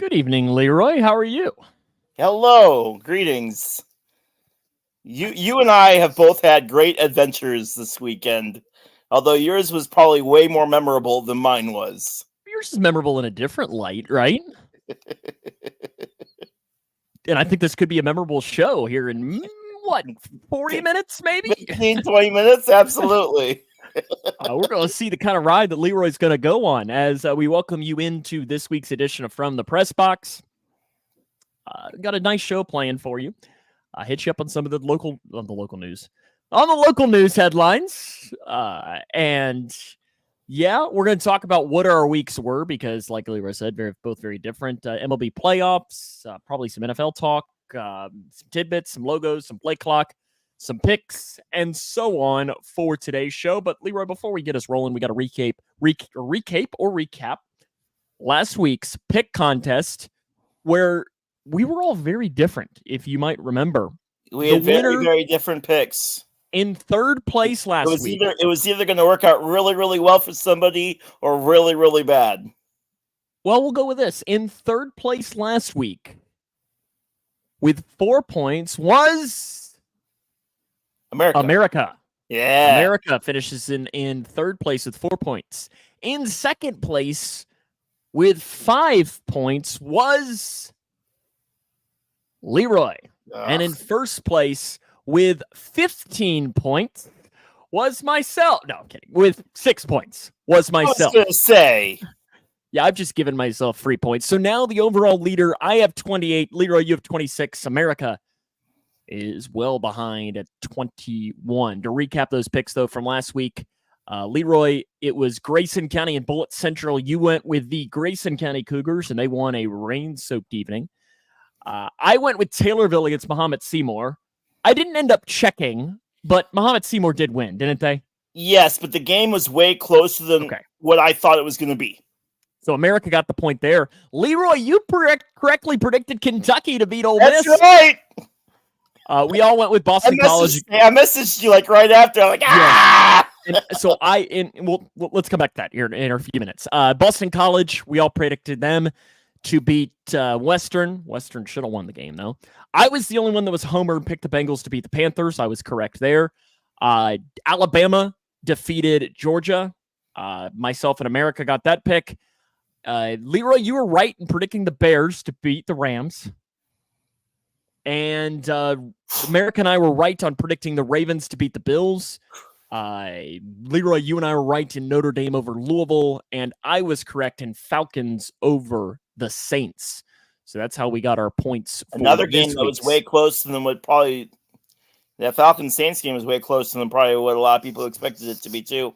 Good evening, Leroy. How are you? Hello, greetings. You and I have both had great adventures this weekend, although yours was probably way more memorable than mine was. Yours is memorable in a different light, right? And I think this could be a memorable show here in, 40 minutes, maybe? 15, 20 minutes? Absolutely. We're going to see the kind of ride that Leroy's going to go on as we welcome you into this week's edition of From the Pressbox. Got a nice show planned for you. Hit you up on some of the local news headlines. And yeah, we're going to talk about what our weeks were because, like Leroy said, both very different. MLB playoffs, probably some NFL talk, some tidbits, some logos, some play clock, some picks, and so on for today's show. But Leroy, before we get us rolling, we got to recap last week's pick contest where we were all very different, if you might remember. We had very, very different picks. In third place last week. It was either going to work out really, really well for somebody or really, really bad. Well, we'll go with this. In third place last week with 4 points was America. Yeah. America finishes in third place with 4 points. In second place with 5 points was Leroy. Ugh. And in first place with 15 points was myself. No, I'm kidding. With 6 points was myself. I was going to say. Yeah, I've just given myself 3 points. So now the overall leader, I have 28. Leroy, you have 26. America is well behind at 21. To recap those picks, though, from last week, Leroy, it was Grayson County and Bullitt Central. You went with the Grayson County Cougars, and they won a rain-soaked evening. I went with Taylorville against Mahomet Seymour. I didn't end up checking, but Mahomet Seymour did win, didn't they? Yes, but the game was way closer than what I thought it was going to be. So America got the point there. Leroy, you correctly predicted Kentucky to beat Ole Miss. That's right. We all went with Boston College. I messaged you like right after. I'm like, ah! And so let's come back to that here in a few minutes. Boston College, we all predicted them to beat Western. Western should have won the game, though. I was the only one that was homer and picked the Bengals to beat the Panthers. I was correct there. Alabama defeated Georgia. Myself and America got that pick. Leroy, you were right in predicting the Bears to beat the Rams. And America and I were right on predicting the Ravens to beat the Bills. Leroy, you and I were right in Notre Dame over Louisville. And I was correct in Falcons over the Saints. So that's how we got our points. Another game that was way closer than what probably that Falcons Saints game was way closer than probably what a lot of people expected it to be too.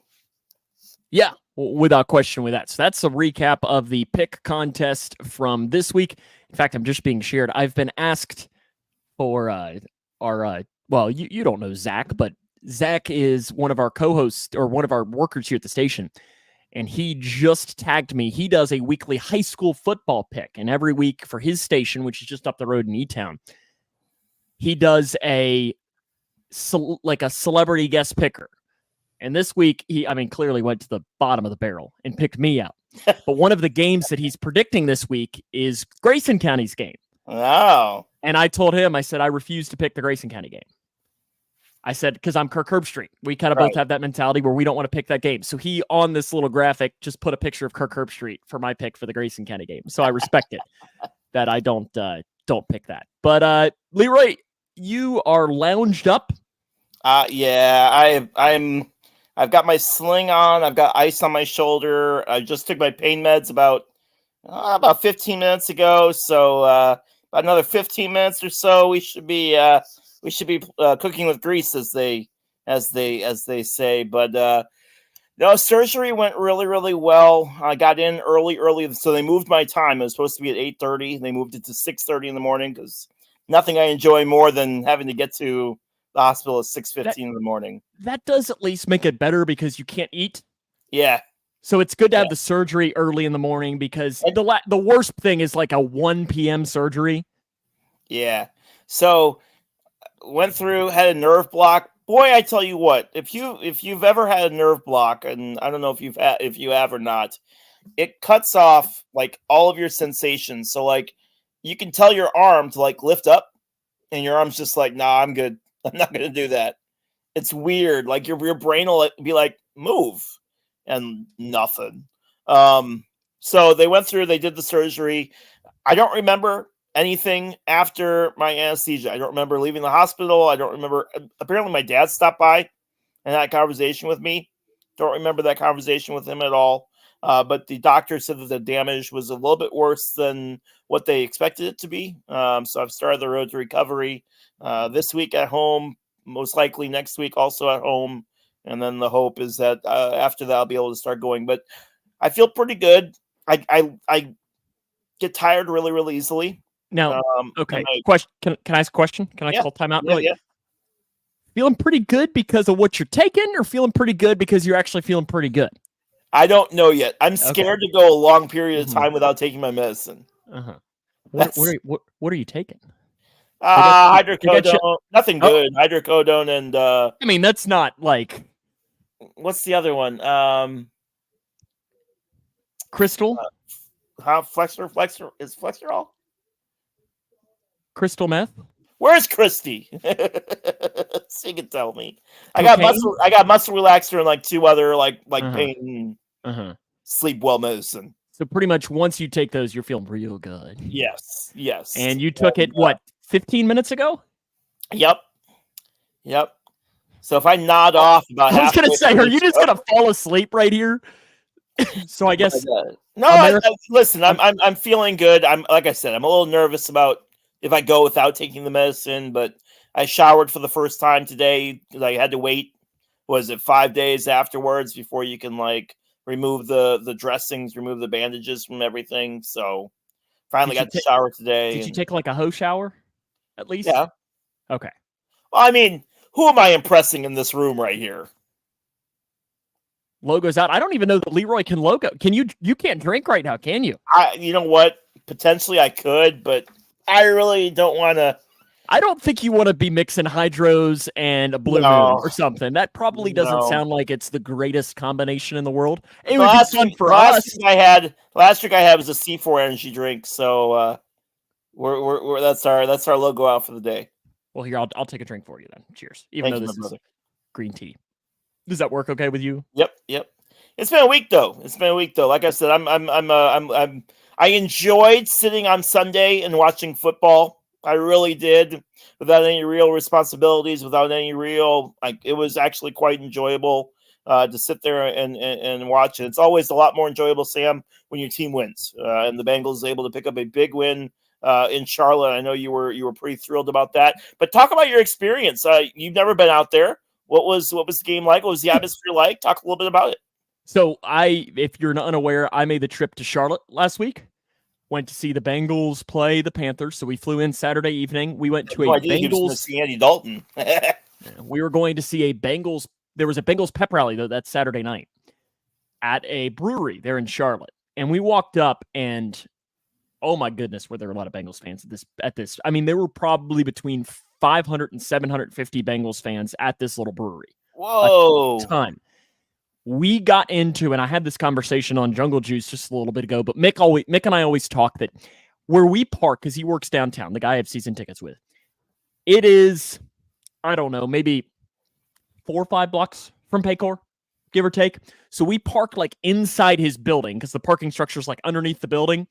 Yeah, without question with that. So that's a recap of the pick contest from this week. In fact, I'm just being shared. I've been asked for you don't know Zach, but Zach is one of our co-hosts or one of our workers here at the station. And he just tagged me. He does a weekly high school football pick. And every week for his station, which is just up the road in E-Town, he does a celebrity guest picker. And this week, he clearly went to the bottom of the barrel and picked me out. But one of the games that he's predicting this week is Grayson County's game. Wow. And I told him, I said, I refuse to pick the Grayson County game. I said, because I'm Kirk Herbstreit. We kind of both have that mentality where we don't want to pick that game. So he, on this little graphic, just put a picture of Kirk Herbstreit for my pick for the Grayson County game. So I respect it that I don't pick that. But Leroy, you are lounged up. Yeah, I've got my sling on. I've got ice on my shoulder. I just took my pain meds about 15 minutes ago. So about another 15 minutes or so, we should be cooking with grease, as they say. But no, surgery went really, really well. I got in early, so they moved my time. It was supposed to be at 8:30. They moved it to 6:30 in the morning because nothing I enjoy more than having to get to the hospital at 6:15 in the morning. That does at least make it better because you can't eat. Yeah. So it's good to have the surgery early in the morning because the worst thing is like a 1 p.m. surgery. Yeah. So went through, had a nerve block. Boy, I tell you what, if you've ever had a nerve block, and I don't know if you have or not, it cuts off like all of your sensations. So like you can tell your arm to like lift up, and your arm's just like, nah, I'm good. I'm not gonna do that. It's weird. Like your brain will be like, move, and nothing. So they went through, they did the surgery. I don't remember anything after my anesthesia. I don't remember leaving the hospital. I don't remember. Apparently, my dad stopped by and had a conversation with me. Don't remember that conversation with him at all. But the doctor said that the damage was a little bit worse than what they expected it to be. So I've started the road to recovery this week at home, most likely next week also at home. And then the hope is that after that, I'll be able to start going. But I feel pretty good. I get tired really, really easily. Now, okay. Question. Can I ask a question? Can I call timeout? Really? Yeah. Feeling pretty good because of what you're taking, or feeling pretty good because you're actually feeling pretty good? I don't know yet. I'm scared to go a long period of time without taking my medicine. What are you taking? Hydrocodone. Nothing good. Hydrocodone and I mean, that's not like, what's the other one? Crystal. Flexor is Flexerol? Crystal meth. Where's Christy? So you can tell me. I got muscle relaxer and like 2 other like pain sleep well medicine. So pretty much once you take those, you're feeling real good. Yes. And you took it what, 15 minutes ago? Yep. So if I nod off about I was gonna say, are you just gonna fall asleep right here? So I guess no. Listen, I'm feeling good. I'm like I said, I'm a little nervous about if I go without taking the medicine, but I showered for the first time today because I had to wait. Was it 5 days afterwards before you can like remove the dressings, remove the bandages from everything? So finally got to shower today. Did you take like a hoe shower at least? Yeah. Okay. Well, I mean, who am I impressing in this room right here? Logo's out. I don't even know that Leroy can logo. Can you? You can't drink right now, can you? You know what? Potentially I could, but I really don't want to. I don't think you want to be mixing hydros and a blue moon or something. That probably doesn't sound like it's the greatest combination in the world. It would be fun for us. Last drink I had was a C4 energy drink, so we're that's our logo out for the day. Well, here I'll take a drink for you then. Cheers. Even though this is green tea. Does that work okay with you? Yep. It's been a week though. Like I said, I enjoyed sitting on Sunday and watching football. I really did, without any real responsibilities, without any real it was actually quite enjoyable to sit there and watch it. It's always a lot more enjoyable, Sam, when your team wins. And the Bengals is able to pick up a big win in Charlotte. I know you were pretty thrilled about that. But talk about your experience. You've never been out there. What was the game like? What was the atmosphere like? Talk a little bit about it. So if you're unaware, I made the trip to Charlotte last week. Went to see the Bengals play the Panthers. So we flew in Saturday evening. We went to a Bengals. To see Andy Dalton. We were going to see a Bengals. There was a Bengals pep rally though that Saturday night at a brewery there in Charlotte, and we walked up and oh my goodness, were there a lot of Bengals fans at this? I mean, there were probably between 500 and 750 Bengals fans at this little brewery. Whoa, a ton. We got into, and I had this conversation on Jungle Juice just a little bit ago, but Mick and I always talk that where we park, because he works downtown, the guy I have season tickets with, it is, I don't know, maybe 4 or 5 blocks from Paycor, give or take. So we park like inside his building because the parking structure is like underneath the building.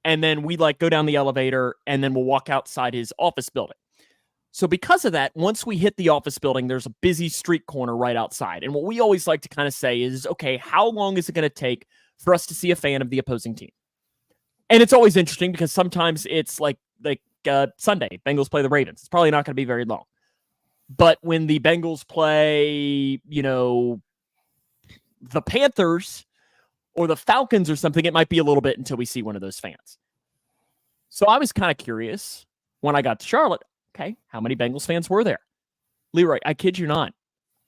And then we like go down the elevator and then we'll walk outside his office building. So because of that, once we hit the office building, there's a busy street corner right outside. And what we always like to kind of say is, okay, how long is it going to take for us to see a fan of the opposing team? And it's always interesting because sometimes it's like Sunday, Bengals play the Ravens. It's probably not going to be very long. But when the Bengals play, the Panthers or the Falcons or something, it might be a little bit until we see one of those fans. So I was kind of curious when I got to Charlotte. Okay, how many Bengals fans were there? Leroy, I kid you not.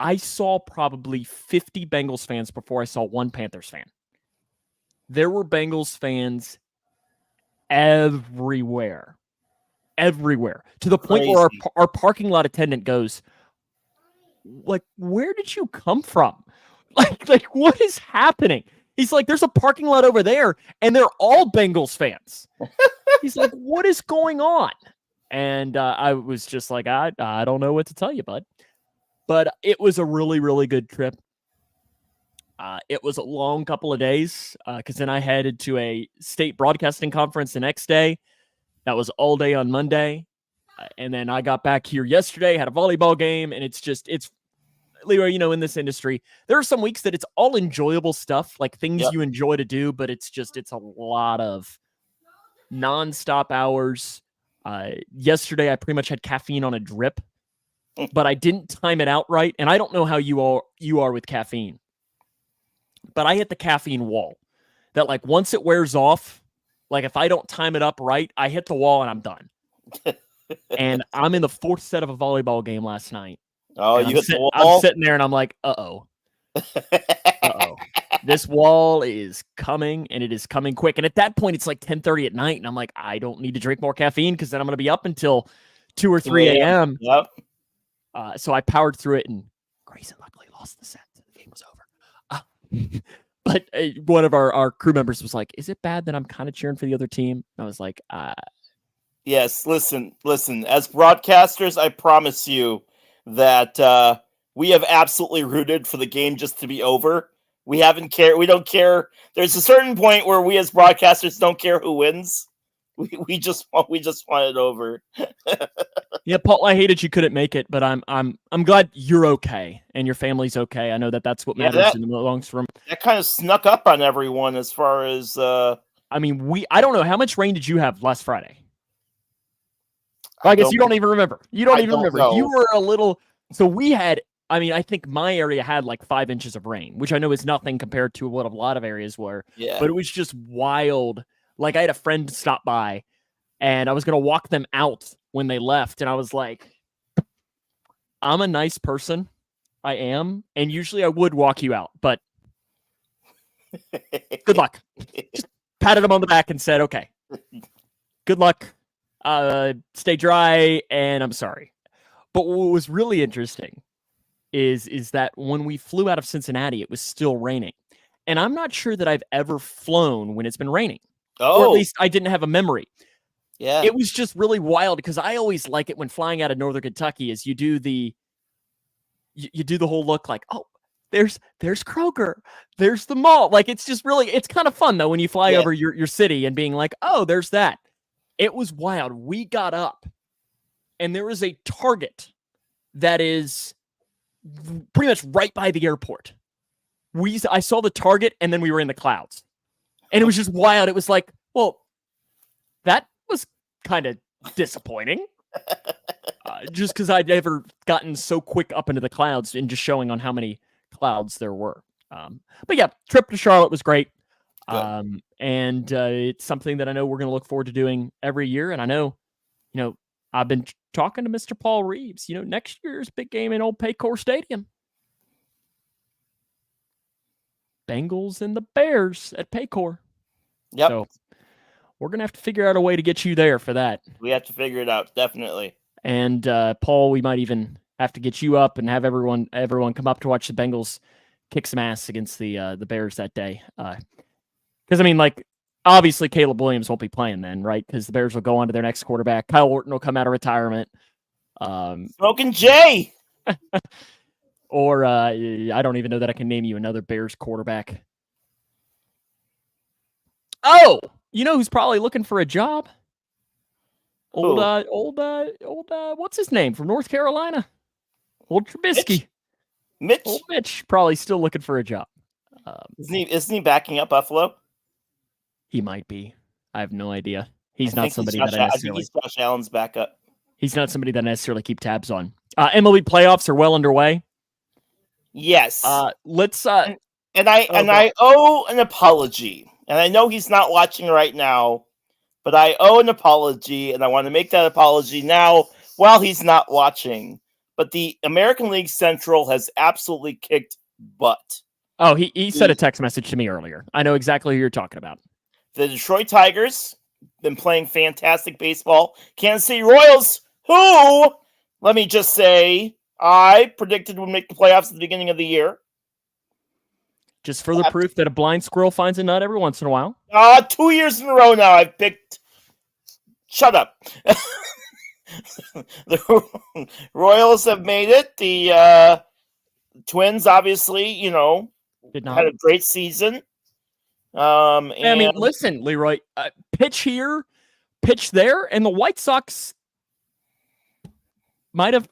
I saw probably 50 Bengals fans before I saw one Panthers fan. There were Bengals fans everywhere. To the point where our parking lot attendant goes, like, where did you come from? Like what is happening? He's like, there's a parking lot over there, and they're all Bengals fans. He's like, what is going on? And I was just like, I don't know what to tell you, bud. But it was a really, really good trip. It was a long couple of days because then I headed to a state broadcasting conference the next day. That was all day on Monday. And then I got back here yesterday, had a volleyball game, and it's Leroy, in this industry, there are some weeks that it's all enjoyable stuff, like things you enjoy to do, but it's a lot of nonstop hours. Yesterday, I pretty much had caffeine on a drip, but I didn't time it out right. And I don't know how you are with caffeine, but I hit the caffeine wall that like once it wears off, like if I don't time it up right, I hit the wall and I'm done. And I'm in the fourth set of a volleyball game last night. Oh, you hit the wall? I'm sitting there and I'm like, uh-oh. This wall is coming, and it is coming quick. And at that point, it's like 10:30 at night, and I'm like, I don't need to drink more caffeine because then I'm going to be up until 2 or 3 a.m. Yep. So I powered through it, and Grayson luckily lost the set. The game was over. But one of our crew members was like, is it bad that I'm kind of cheering for the other team? And I was like, Yes, listen. As broadcasters, I promise you that we have absolutely rooted for the game just to be over. We haven't cared. We don't care. There's a certain point where we as broadcasters don't care who wins. We just want it over. Yeah, Paul, I hated you couldn't make it, but I'm glad you're okay and your family's okay. I know that's what matters in the long term. That kind of snuck up on everyone as far as I mean, I don't know how much rain did you have last Friday? I guess you don't even remember. You don't even remember. Know. You were a little. So we had. I mean, I think my area had like 5 inches of rain, which I know is nothing compared to what a lot of areas were. Yeah. But it was just wild. Like I had a friend stop by, and I was gonna walk them out when they left, and I was like, "I'm a nice person, I am, and usually I would walk you out, but good luck." Just patted him on the back and said, "Okay, good luck. Stay dry, and I'm sorry." But what was really interesting is that when we flew out of Cincinnati, it was still raining. And I'm not sure that I've ever flown when it's been raining. Oh. Or at least I didn't have a memory. Yeah. It was just really wild because I always like it when flying out of Northern Kentucky is you do the whole look like, oh, there's Kroger, there's the mall. Like it's kind of fun though when you fly over your city and being like, oh, there's that. It was wild. We got up and there was a Target that is pretty much right by the airport. I saw the Target and then we were in the clouds. And it was just wild. It was like, well, that was kind of disappointing. Just because I'd never gotten so quick up into the clouds and just showing on how many clouds there were. But yeah, trip to Charlotte was great. And it's something that I know we're going to look forward to doing every year. And I know, I've been talking to Mr. Paul Reeves. Next year's big game in Old Paycor Stadium. Bengals and the Bears at Paycor. Yep. So we're going to have to figure out a way to get you there for that. We have to figure it out, definitely. And Paul, we might even have to get you up and have everyone come up to watch the Bengals kick some ass against the Bears that day. Because, I mean, like, obviously Caleb Williams won't be playing then, right? Because the Bears will go on to their next quarterback. Kyle Orton will come out of retirement. Smoking Jay! Or I don't even know that I can name you another Bears quarterback. Oh, who's probably looking for a job? Old, what's his name from North Carolina? Old Trubisky. Mitch. Old Mitch probably still looking for a job. Isn't he backing up Buffalo? He might be. I have no idea. He's not somebody that I necessarily. I think he's Josh Allen's backup. He's not somebody that I necessarily keep tabs on. MLB playoffs are well underway. Yes. Let's. And I owe an apology, and I know he's not watching right now, but I owe an apology, and I want to make that apology now while he's not watching. But the American League Central has absolutely kicked butt. Oh, he sent a text message to me earlier. I know exactly who you're talking about. The Detroit Tigers been playing fantastic baseball. Kansas City Royals, who, let me just say, I predicted would make the playoffs at the beginning of the year. Just further proof that a blind squirrel finds a nut every once in a while. 2 years in a row now I've picked. Shut up. The Royals have made it. The Twins, obviously, Did not. had a great season. I mean, listen, Leroy, pitch here, pitch there, and the White Sox might have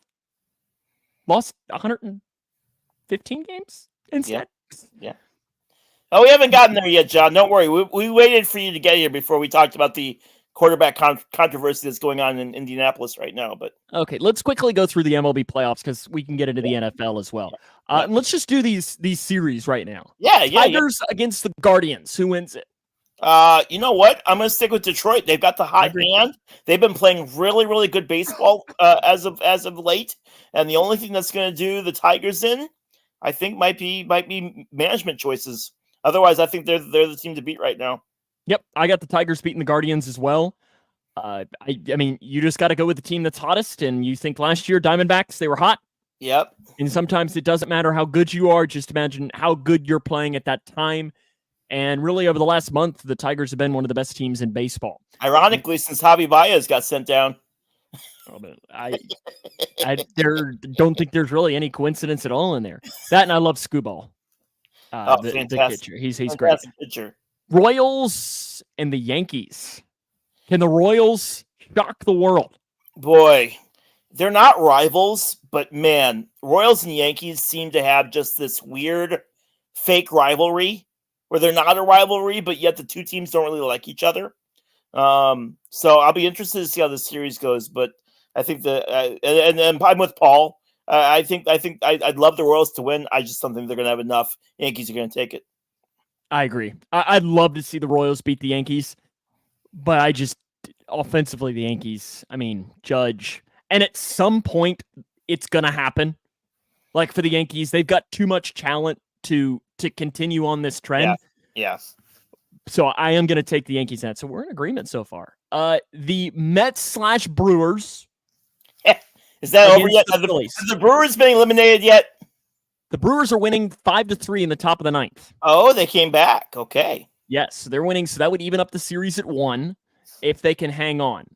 lost 115 games instead. Yeah. Oh, we haven't gotten there yet, John. Don't worry. We waited for you to get here before we talked about the quarterback controversy that's going on in Indianapolis right now. But okay, let's quickly go through the MLB playoffs because we can get into the NFL as well. And let's just do these series right now. Tigers against the Guardians. Who wins it? You know what? I'm going to stick with Detroit. They've got the hot hand. They've been playing really, really good baseball as of late. And the only thing that's going to do the Tigers in, I think, might be management choices. Otherwise, I think they're the team to beat right now. Yep, I got the Tigers beating the Guardians as well. I mean, you just got to go with the team that's hottest. And you think last year Diamondbacks, they were hot. Yep. And sometimes it doesn't matter how good you are. Just imagine how good you're playing at that time. And really, over the last month, the Tigers have been one of the best teams in baseball. Ironically, since Javi Baez got sent down. I don't think there's really any coincidence at all in there. That and I love Scooball. The pitcher. He's great. Pitcher. Royals and the Yankees. Can the Royals shock the world? Boy, they're not rivals, but man, Royals and Yankees seem to have just this weird fake rivalry where they're not a rivalry, but yet the two teams don't really like each other. So I'll be interested to see how this series goes, but I think and I'm with Paul. I think I'd love the Royals to win. I just don't think they're going to have enough. Yankees are going to take it. I agree. I'd love to see the Royals beat the Yankees, but I just offensively the Yankees. I mean, Judge, and at some point it's going to happen. Like for the Yankees, they've got too much talent to continue on this trend. Yes. So I am going to take the Yankees out. So we're in agreement so far. The Mets/Brewers. Is that over yet? Have the Brewers been eliminated yet? The Brewers are winning 5-3 in the top of the ninth. Oh, they came back. Okay. Yes, they're winning. So that would even up the series at 1 if they can hang on.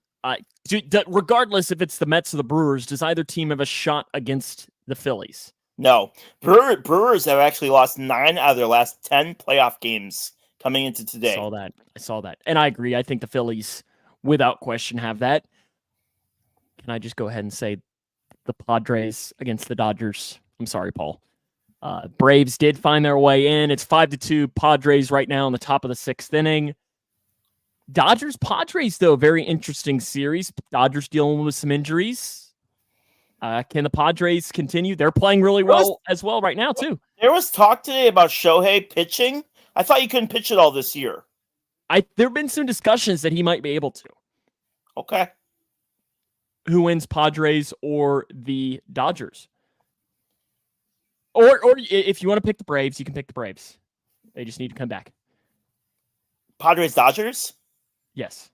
Regardless if it's the Mets or the Brewers, does either team have a shot against the Phillies? No. Brewers have actually lost 9 out of their last 10 playoff games coming into today. I saw that. And I agree. I think the Phillies, without question, have that. Can I just go ahead and say the Padres against the Dodgers? I'm sorry, Paul. Braves did find their way in. It's 5-2 Padres right now in the top of the 6th inning. Dodgers-Padres, though, very interesting series. Dodgers dealing with some injuries. Can the Padres continue? They're playing really well as well right now, too. There was talk today about Shohei pitching. I thought you couldn't pitch it all this year. There have been some discussions that he might be able to. Okay. Who wins, Padres or the Dodgers? Or if you want to pick the Braves, you can pick the Braves. They just need to come back. Padres, Dodgers? Yes.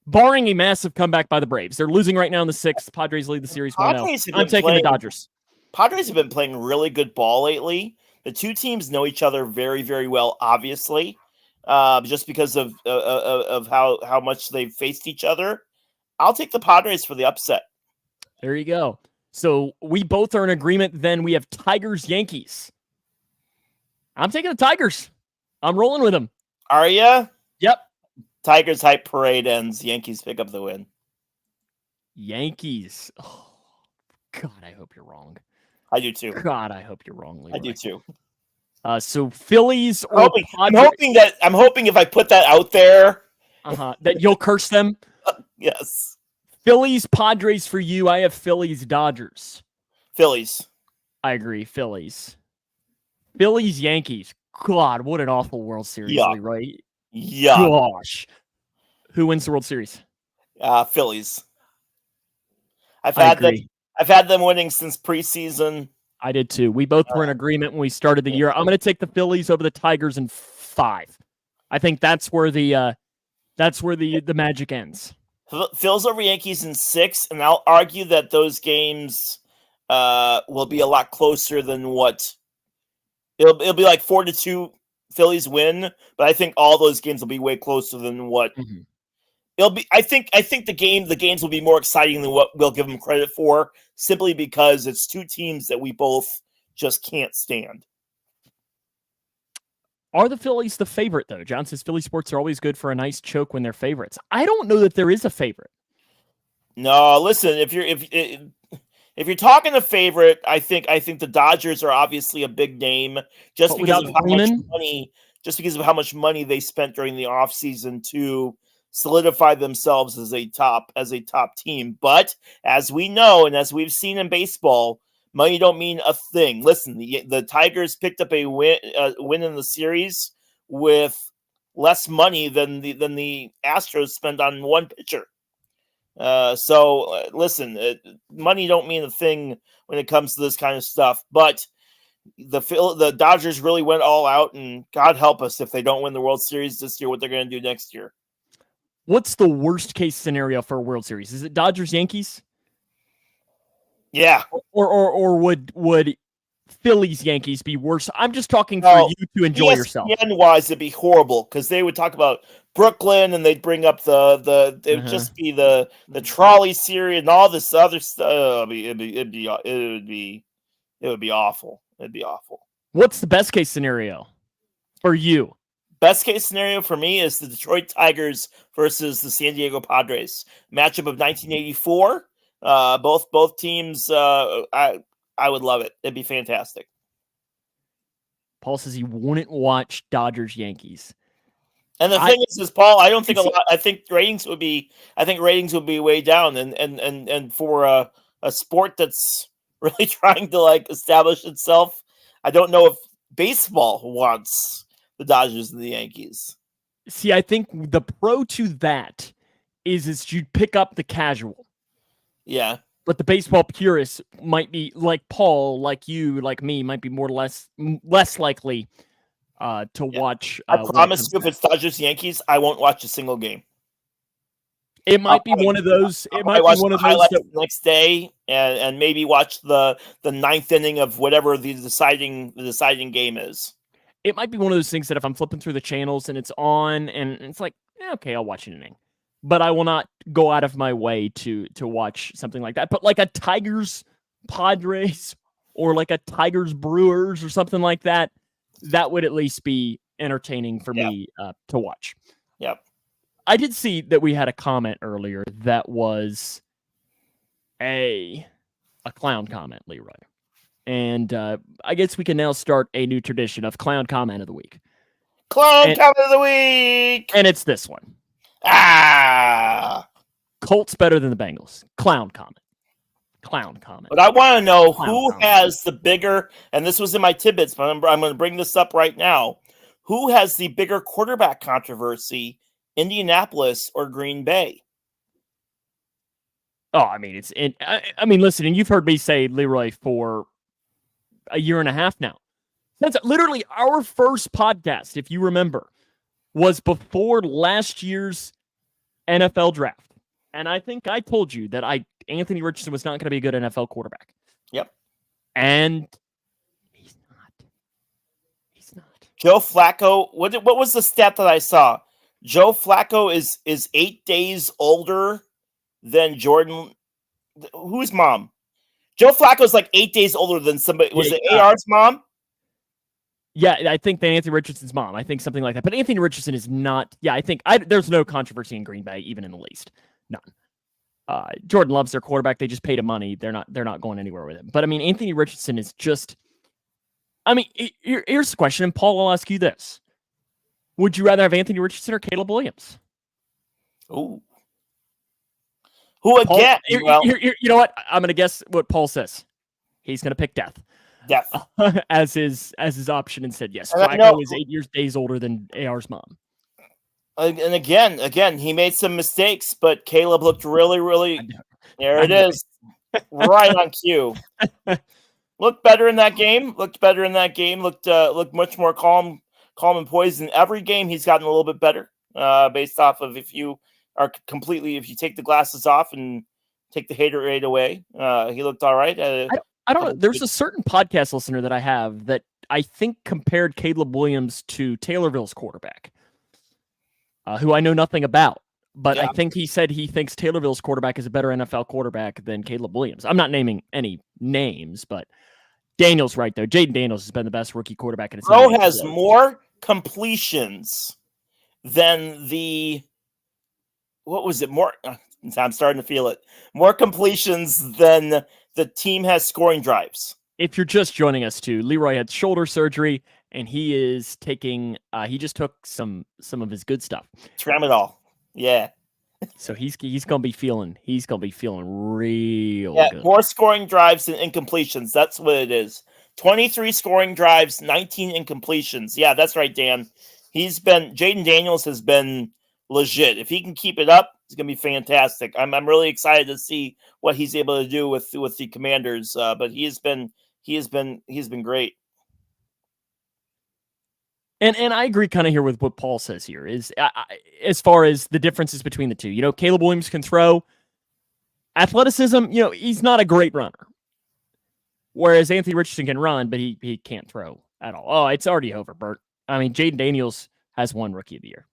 Barring a massive comeback by the Braves. They're losing right now in the 6th. Padres lead the series 1-0. I'm taking the Dodgers. Padres have been playing really good ball lately. The two teams know each other very, very well, obviously, just because of how much they've faced each other. I'll take the Padres for the upset. There you go. So we both are in agreement. Then we have Tigers-Yankees. I'm taking the Tigers. I'm rolling with them. Are you? Yep. Tigers hype parade ends. Yankees pick up the win. Yankees. Oh, God, I hope you're wrong. I do too. God, I hope you're wrong, Leroy. I do too. So Phillies or I'm hoping if I put that out there, that you'll curse them. Yes. Phillies, Padres for you. I have Phillies, Dodgers. Phillies. I agree. Phillies. Phillies, Yankees. God, what an awful World Series, right? Yeah. Gosh. Who wins the World Series? Phillies. I've had them winning since preseason. I did too. We both were in agreement when we started the year. I'm going to take the Phillies over the Tigers in 5. I think that's where the magic ends. Phillies over Yankees in 6, and I'll argue that those games will be a lot closer than what it'll be like 4-2 Phillies win, but I think all those games will be way closer than what it'll be. I think the games will be more exciting than what we'll give them credit for, simply because it's two teams that we both just can't stand. Are the Phillies the favorite, though? John says Philly sports are always good for a nice choke when they're favorites. I don't know that there is a favorite. No, listen, if you're talking a favorite, I think the Dodgers are obviously a big name just because of how much money they spent during the offseason to solidify themselves as a top team. But as we know, and as we've seen in baseball, money don't mean a thing. Listen, the Tigers picked up a win in the series with less money than the Astros spent on one pitcher. Listen, money don't mean a thing when it comes to this kind of stuff. But the Dodgers really went all out, and God help us if they don't win the World Series this year, what they're going to do next year. What's the worst case scenario for a World Series? Is it Dodgers Yankees? Yeah. Or would Phillies Yankees be worse? I'm just talking for you to enjoy yourself. ESPN-wise, it'd be horrible because they would talk about Brooklyn and they'd bring up it would just be the trolley series and all this other stuff. It would be awful. It'd be awful. What's the best case scenario for you? Best case scenario for me is the Detroit Tigers versus the San Diego Padres matchup of 1984. Both teams. I would love it. It'd be fantastic. Paul says he wouldn't watch Dodgers Yankees. And the thing is, Paul, I don't think a lot. I think ratings would be way down. And for a sport that's really trying to like establish itself, I don't know if baseball wants the Dodgers and the Yankees. See, I think the pro to that is you'd pick up the casual. Yeah. But the baseball purists might be like Paul, like you, like me, might be less likely to watch. I promise you, if it's Dodgers Yankees, I won't watch a single game. It might be one of those. It might be one of those the next day, and maybe watch the ninth inning of whatever the deciding game is. It might be one of those things that if I'm flipping through the channels and it's on, and it's like, okay, I'll watch an inning. But I will not go out of my way to watch something like that. But like a Tigers Padres or like a Tigers Brewers or something like that, that would at least be entertaining for me to watch. Yep. I did see that we had a comment earlier that was a clown comment, Leroy. And I guess we can now start a new tradition of clown comment of the week. Comment of the week! And it's this one. Colts better than the Bengals. Clown comment. But I want to know who has the bigger, and this was in my tidbits, but I'm going to bring this up right now. Who has the bigger quarterback controversy, Indianapolis or Green Bay? Oh, I mean, listen, and you've heard me say, Leroy, for a year and a half now. That's literally our first podcast, if you remember, was before last year's NFL draft. And I think I told you that Anthony Richardson was not going to be a good NFL quarterback. Yep. And he's not. Joe Flacco, what was the stat that I saw? Joe Flacco is 8 days older than Jordan. Whose mom? Joe Flacco is like 8 days older than somebody. Was it AR's mom? Yeah, I think that Anthony Richardson's mom. I think something like that. But Anthony Richardson is not. Yeah, I think there's no controversy in Green Bay, even in the least. None. Jordan loves their quarterback. They just paid him money. They're not going anywhere with him. But I mean, Anthony Richardson is just. I mean, here's the question, and Paul, I'll ask you this: would you rather have Anthony Richardson or Caleb Williams? Ooh. Who again? Paul, you know what? I'm going to guess what Paul says. He's going to pick death. Death as his option and said yes. Flacco is 8 days older than AR's mom. And again, he made some mistakes, but Caleb looked really. There it is, right on cue. Looked better in that game. Looked much more calm and poised. In every game, he's gotten a little bit better. Based off of if you take the glasses off and take the Haterade away, he looked all right. I don't know. There's a certain podcast listener that I have that I think compared Caleb Williams to Taylorville's quarterback, who I know nothing about. But I think he said he thinks Taylorville's quarterback is a better NFL quarterback than Caleb Williams. I'm not naming any names, but Daniel's right, though. Jaden Daniels has been the best rookie quarterback in his Bro has more completions than what was it? More. I'm starting to feel it. More completions than the team has scoring drives. If you're just joining us too, Leroy had shoulder surgery, and he is taking. He just took some of his good stuff. Tramadol. Yeah. So he's gonna be feeling real good. More scoring drives than incompletions. That's what it is. 23 scoring drives, 19 incompletions. Yeah, that's right, Dan. Jaden Daniels has been legit. If he can keep it up, it's gonna be fantastic. I'm really excited to see what he's able to do with the Commanders. But he has been great. And I agree kind of here with what Paul says here is as far as the differences between the two. You know, Caleb Williams can throw. Athleticism, you know, he's not a great runner. Whereas Anthony Richardson can run, but he can't throw at all. Oh, it's already over, Bert. I mean, Jaden Daniels has won Rookie of the Year.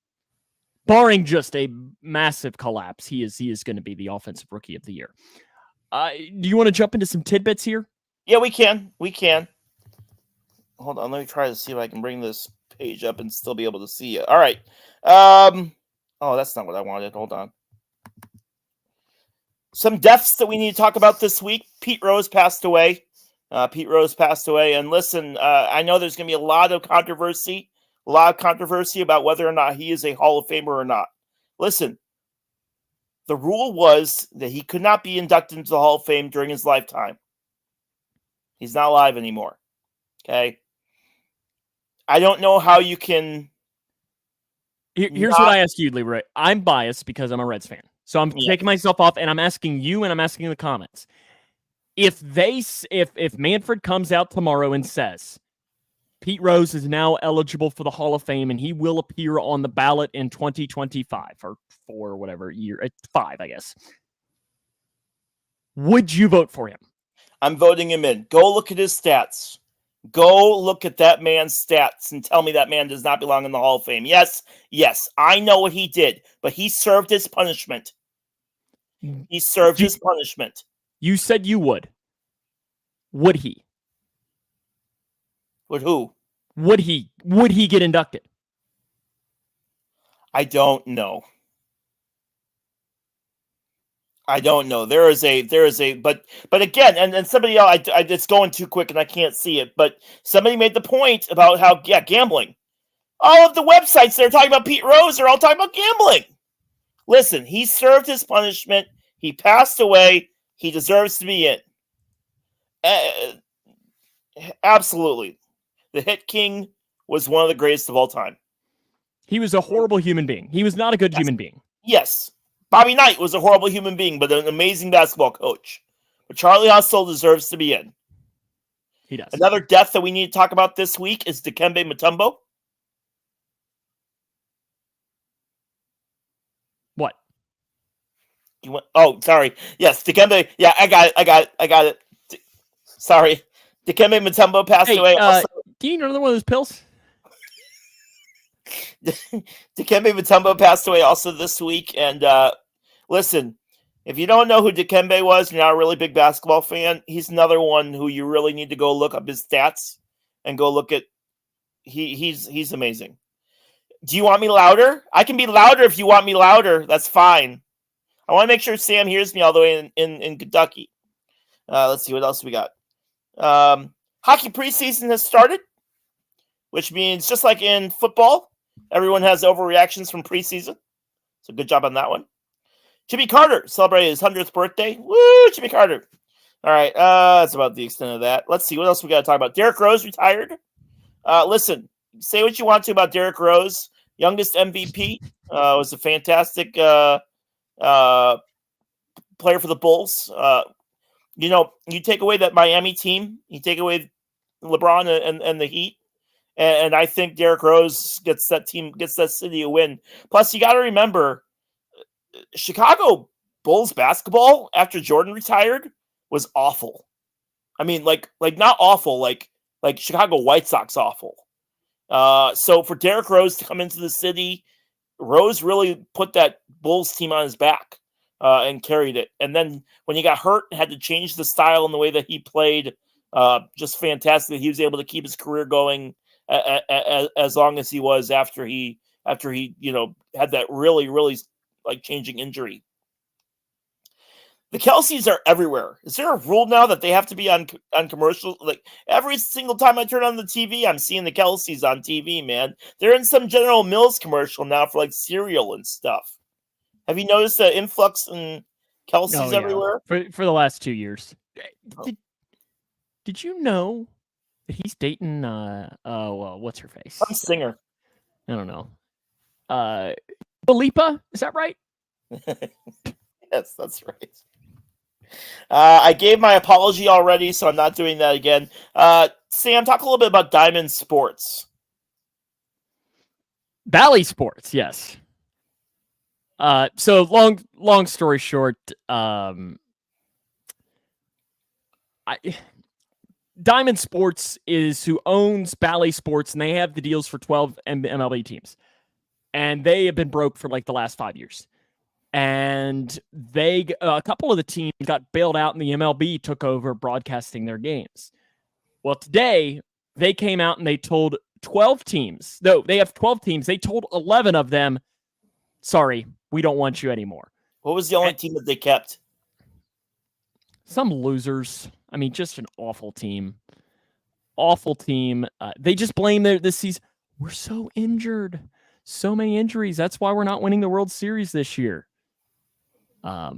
Barring just a massive collapse, he is going to be the offensive Rookie of the Year. Do you want to jump into some tidbits here? Yeah, we can. Hold on, let me try to see if I can bring this page up and still be able to see it. All right. Oh, that's not what I wanted. Hold on. Some deaths that we need to talk about this week. Pete Rose passed away. And listen, I know there's going to be a lot of controversy about whether or not he is a Hall of Famer or not. Listen, the rule was that he could not be inducted into the Hall of Fame during his lifetime. He's not alive anymore. Okay? I don't know how you can... Here's what I ask you, Leroy. I'm biased because I'm a Reds fan. So I'm taking myself off, and I'm asking you, and I'm asking the comments. If Manfred comes out tomorrow and says Pete Rose is now eligible for the Hall of Fame and he will appear on the ballot in 2025 or 4 or whatever year, 5, I guess, would you vote for him? I'm voting him in. Go look at his stats. Go look at that man's stats and tell me that man does not belong in the Hall of Fame. Yes, I know what he did, but he served his punishment. He served his punishment. You said you would. Would he? Would who? Would he get inducted? I don't know. There is a, but again, and somebody else, it's going too quick and I can't see it, but somebody made the point about how, gambling. All of the websites that are talking about Pete Rose are all talking about gambling. Listen, he served his punishment. He passed away. He deserves to be in. Absolutely. The Hit King was one of the greatest of all time. He was a horrible human being. He was not a good human being. Yes. Bobby Knight was a horrible human being, but an amazing basketball coach. But Charlie Hustle deserves to be in. He does. Another death that we need to talk about this week is Dikembe Mutombo. What? Sorry. Yes, Dikembe. Yeah, I got it. Sorry. Dikembe Mutombo passed away. Do you need another one of those pills? Dikembe Mutombo passed away also this week. And listen, if you don't know who Dikembe was, you're not a really big basketball fan, he's another one who you really need to go look up his stats and go look at. He's amazing. Do you want me louder? I can be louder if you want me louder. That's fine. I want to make sure Sam hears me all the way in Kentucky. Let's see what else we got. Hockey preseason has started, which means just like in football, everyone has overreactions from preseason. So good job on that one. Jimmy Carter celebrated his 100th birthday. Woo, Jimmy Carter. All right, that's about the extent of that. Let's see, what else we got to talk about? Derrick Rose retired. Listen, say what you want to about Derrick Rose. Youngest MVP. Was a fantastic player for the Bulls. You take away that Miami team, you take away LeBron and the Heat, and I think Derrick Rose gets that city a win. Plus, you got to remember, Chicago Bulls basketball after Jordan retired was awful. I mean, like not awful, like Chicago White Sox awful. So for Derrick Rose to come into the city, Rose really put that Bulls team on his back and carried it. And then when he got hurt, had to change the style and the way that he played. Just fantastic. He was able to keep his career going as long as he was after he had that really like changing injury. The Kelceys are everywhere. Is there a rule now that they have to be on commercials? Like every single time I turn on the TV, I'm seeing the Kelceys on TV, man. They're in some General Mills commercial now for like cereal and stuff. Have you noticed the influx in Kelceys everywhere? For the last 2 years. Did you know that he's dating what's her face? Some singer. I don't know. Philippa, is that right? Yes, that's right. I gave my apology already, so I'm not doing that again. Sam, talk a little bit about Diamond Sports. Bally Sports, yes. So long story short, Diamond Sports is who owns Bally Sports, and they have the deals for 12 MLB teams. And they have been broke for like the last 5 years. And a couple of the teams got bailed out, and the MLB took over broadcasting their games. Well, today they came out and they told 12 teams. No, they have 12 teams. They told 11 of them, sorry, we don't want you anymore. What was the only team that they kept? Some losers. I mean, just an awful team. Awful team. They just blame this season. We're so injured. So many injuries. That's why we're not winning the World Series this year. The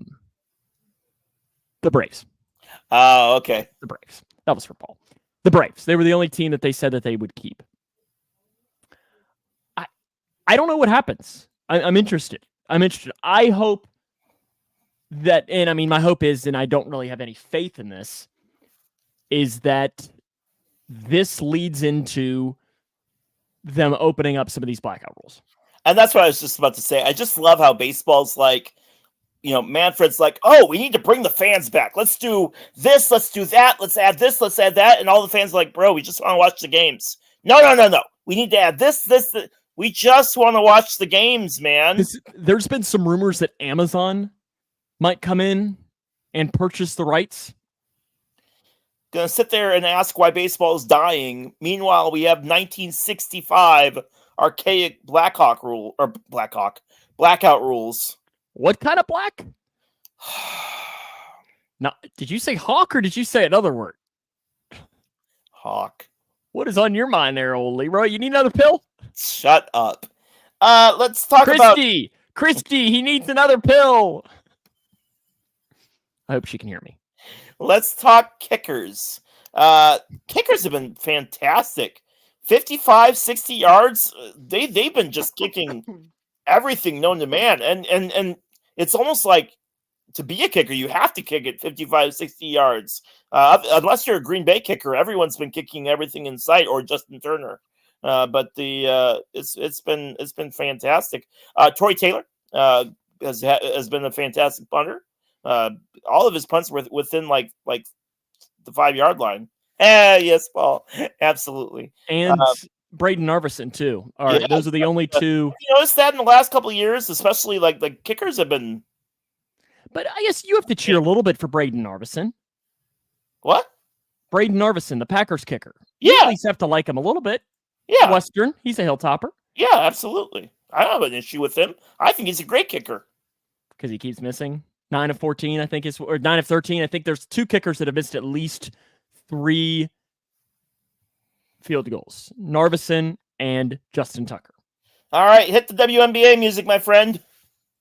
Braves. Oh, okay. The Braves. That was for Paul. The Braves. They were the only team that they said that they would keep. I don't know what happens. I'm interested. I hope that, and I mean, my hope is, and I don't really have any faith in this, is that this leads into them opening up some of these blackout rules. And that's what I was just about to say. I just love how baseball's like, Manfred's like, oh, we need to bring the fans back. Let's do this. Let's do that. Let's add this. Let's add that. And all the fans are like, bro, we just want to watch the games. No. We need to add this. We just want to watch the games, man. There's been some rumors that Amazon might come in and purchase the rights. Gonna sit there and ask why baseball is dying. Meanwhile, we have 1965 archaic blackout rules. What kind of black? Now, did you say hawk or did you say another word? Hawk. What is on your mind there, old Leroy? You need another pill? Shut up. Let's talk about Christy, he needs another pill. I hope she can hear me. Let's talk kickers. Kickers have been fantastic. 55, 60 yards. They've been just kicking everything known to man. And it's almost like to be a kicker, you have to kick it 55, 60 yards. Unless you're a Green Bay kicker, everyone's been kicking everything in sight, or Justin Turner. But it's been fantastic. Troy Taylor has been a fantastic punter. All of his punts were within like the 5-yard line. Yes, Paul, absolutely. And Braden Narveson too. All right, those are the only two. You notice that in the last couple of years, especially like the kickers have been. But I guess you have to cheer a little bit for Braden Narveson. What? Braden Narveson, the Packers kicker. Yeah, you at least have to like him a little bit. Yeah, Western, he's a hilltopper. Yeah, absolutely. I don't have an issue with him. I think he's a great kicker because he keeps missing. 9 of 14, I think, or 9 of 13. I think there's 2 kickers that have missed at least 3 field goals. Narveson and Justin Tucker. All right, hit the WNBA music, my friend.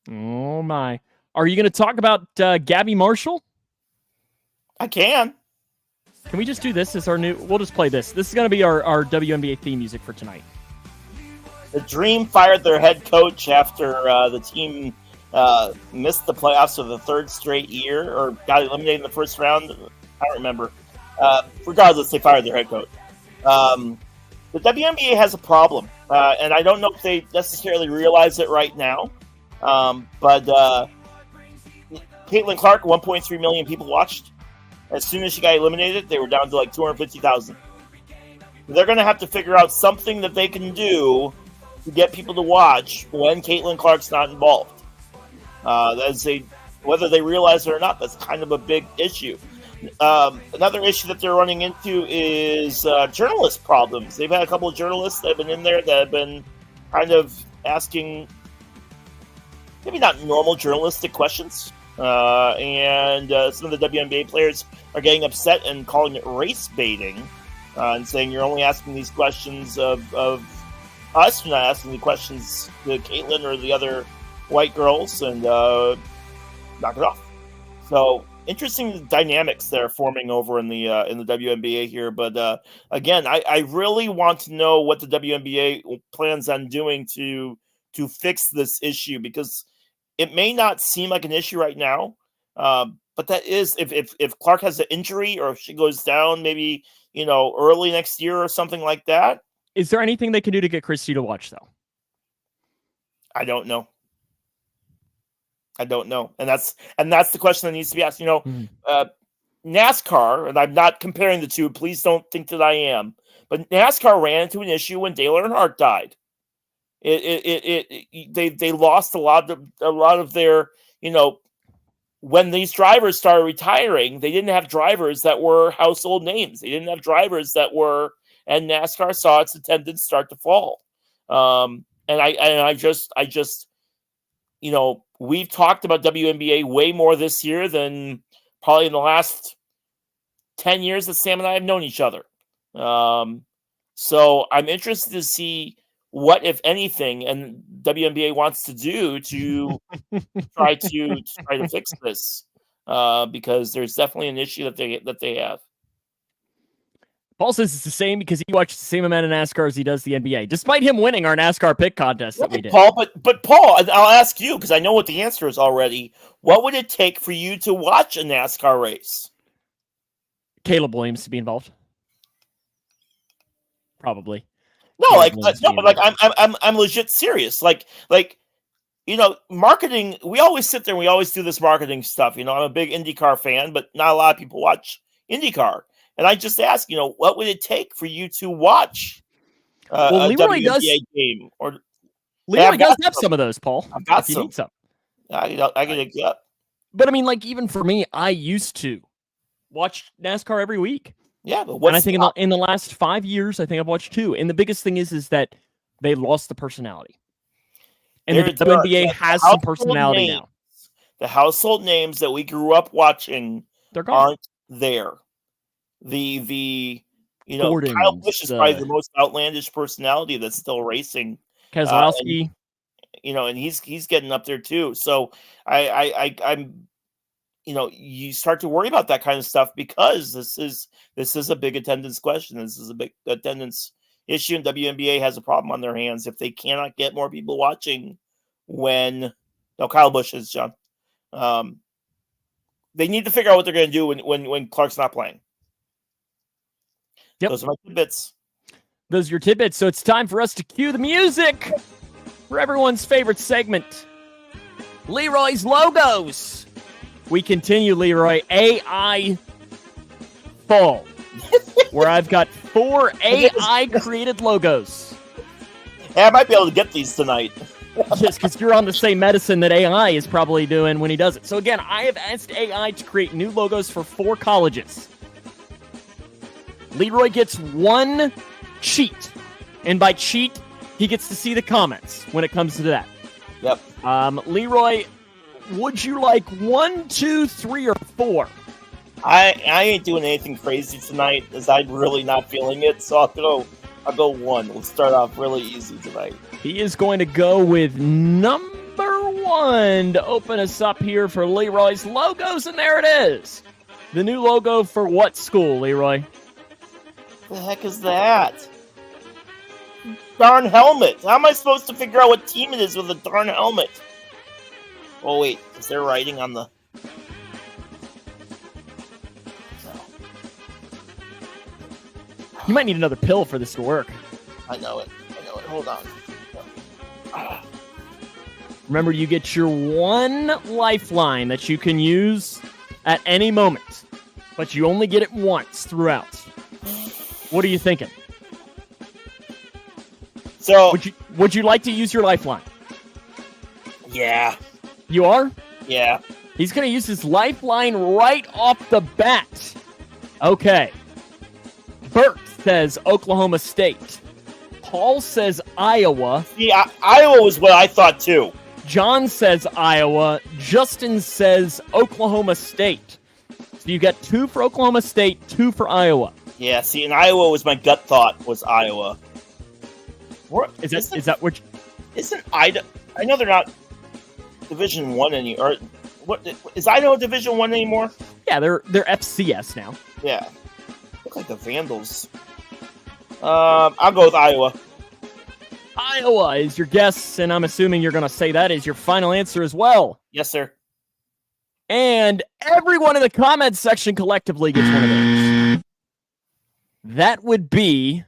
Oh, my. Are you going to talk about Gabby Marshall? I can. Can we just do this as our new... We'll just play this. This is going to be our WNBA theme music for tonight. The Dream fired their head coach after the team missed the playoffs for the 3rd straight year, or got eliminated in the first round. I don't remember. Regardless, they fired their head coach. The WNBA has a problem, and I don't know if they necessarily realize it right now. But Caitlin Clark, 1.3 million people watched. As soon as she got eliminated, they were down to like 250,000. They're going to have to figure out something that they can do to get people to watch when Caitlin Clark's not involved. Whether they realize it or not, that's kind of a big issue. Another issue that they're running into is journalist problems. They've had a couple of journalists that have been in there that have been kind of asking maybe not normal journalistic questions. And some of the WNBA players are getting upset and calling it race baiting and saying you're only asking these questions of us. You're not asking the questions to Caitlin or the other white girls, and knock it off. So interesting dynamics that are forming over in the WNBA here. But again, I really want to know what the WNBA plans on doing to fix this issue, because it may not seem like an issue right now, but that is if Clark has an injury or if she goes down, maybe early next year or something like that. Is there anything they can do to get Christy to watch, though? I don't know. And that's the question that needs to be asked. NASCAR, and I'm not comparing the two, please don't think that I am, but NASCAR ran into an issue when Dale Earnhardt died. They lost a lot of their, when these drivers started retiring, they didn't have drivers that were household names. They didn't have drivers that were, and NASCAR saw its attendance start to fall. And I just we've talked about WNBA way more this year than probably in the last 10 years that Sam and I have known each other. So I'm interested to see what, if anything, and WNBA wants to do to try to fix this, because there's definitely an issue that they have. Paul says it's the same because he watches the same amount of NASCAR as he does the NBA, despite him winning our NASCAR pick contest that we did. Paul, but Paul, I'll ask you because I know what the answer is already. What would it take for you to watch a NASCAR race? Caleb Williams to be involved, probably. No, I'm legit serious. Marketing. We always sit there and we always do this marketing stuff. I'm a big IndyCar fan, but not a lot of people watch IndyCar. And I just ask, what would it take for you to watch a WNBA game? Or Leroy does have some of those, Paul. I've got some. You need some. I can hook you up. But I mean, even for me, I used to watch NASCAR every week. Yeah, but and I think in the last 5 years, I think I've watched 2. And the biggest thing is that they lost the personality. And the WNBA has some personality now. The household names that we grew up watching aren't there. Gordons, Kyle Busch is probably the most outlandish personality that's still racing. Keselowski, and he's getting up there too. So I'm you start to worry about that kind of stuff because this is a big attendance question. This is a big attendance issue, and WNBA has a problem on their hands if they cannot get more people watching. Kyle Busch is, John. They need to figure out what they're going to do when Clark's not playing. Yep. Those are my tidbits. Those are your tidbits. So it's time for us to cue the music for everyone's favorite segment, Leroy's Logos. We continue, Leroy, AI Fall, where I've got 4 AI-created logos. Yeah, I might be able to get these tonight. Just because you're on the same medicine that AI is probably doing when he does it. So again, I have asked AI to create new logos for 4 colleges. Leroy gets 1 cheat. And by cheat, he gets to see the comments when it comes to that. Yep. Leroy, would you like 1, 2, 3, or 4? I ain't doing anything crazy tonight, as I'm really not feeling it. So I'll go 1. Let's start off really easy tonight. He is going to go with number 1 to open us up here for Leroy's Logos, and there it is. The new logo for what school, Leroy? The heck is that? Darn helmet. How am I supposed to figure out what team it is with a darn helmet? Oh, wait. Is there writing on the... No. You might need another pill for this to work. I know it. Hold on. Remember, you get your 1 lifeline that you can use at any moment. but you only get it once throughout. What are you thinking? So would you like to use your lifeline? Yeah. You are? Yeah. He's going to use his lifeline right off the bat. Okay. Bert says Oklahoma State. Paul says Iowa. See, Iowa was what I thought too. John says Iowa. Justin says Oklahoma State. So you got 2 for Oklahoma State, 2 for Iowa. Yeah, see, and Iowa was my gut thought was Iowa. Is that which? Isn't Idaho? I know they're not Division 1 anymore. What is Idaho Division 1 anymore? Yeah, they're FCS now. Yeah, look like the Vandals. I'll go with Iowa. Iowa is your guess, and I'm assuming you're going to say that is your final answer as well. Yes, sir. And everyone in the comments section collectively gets one of those. That would be...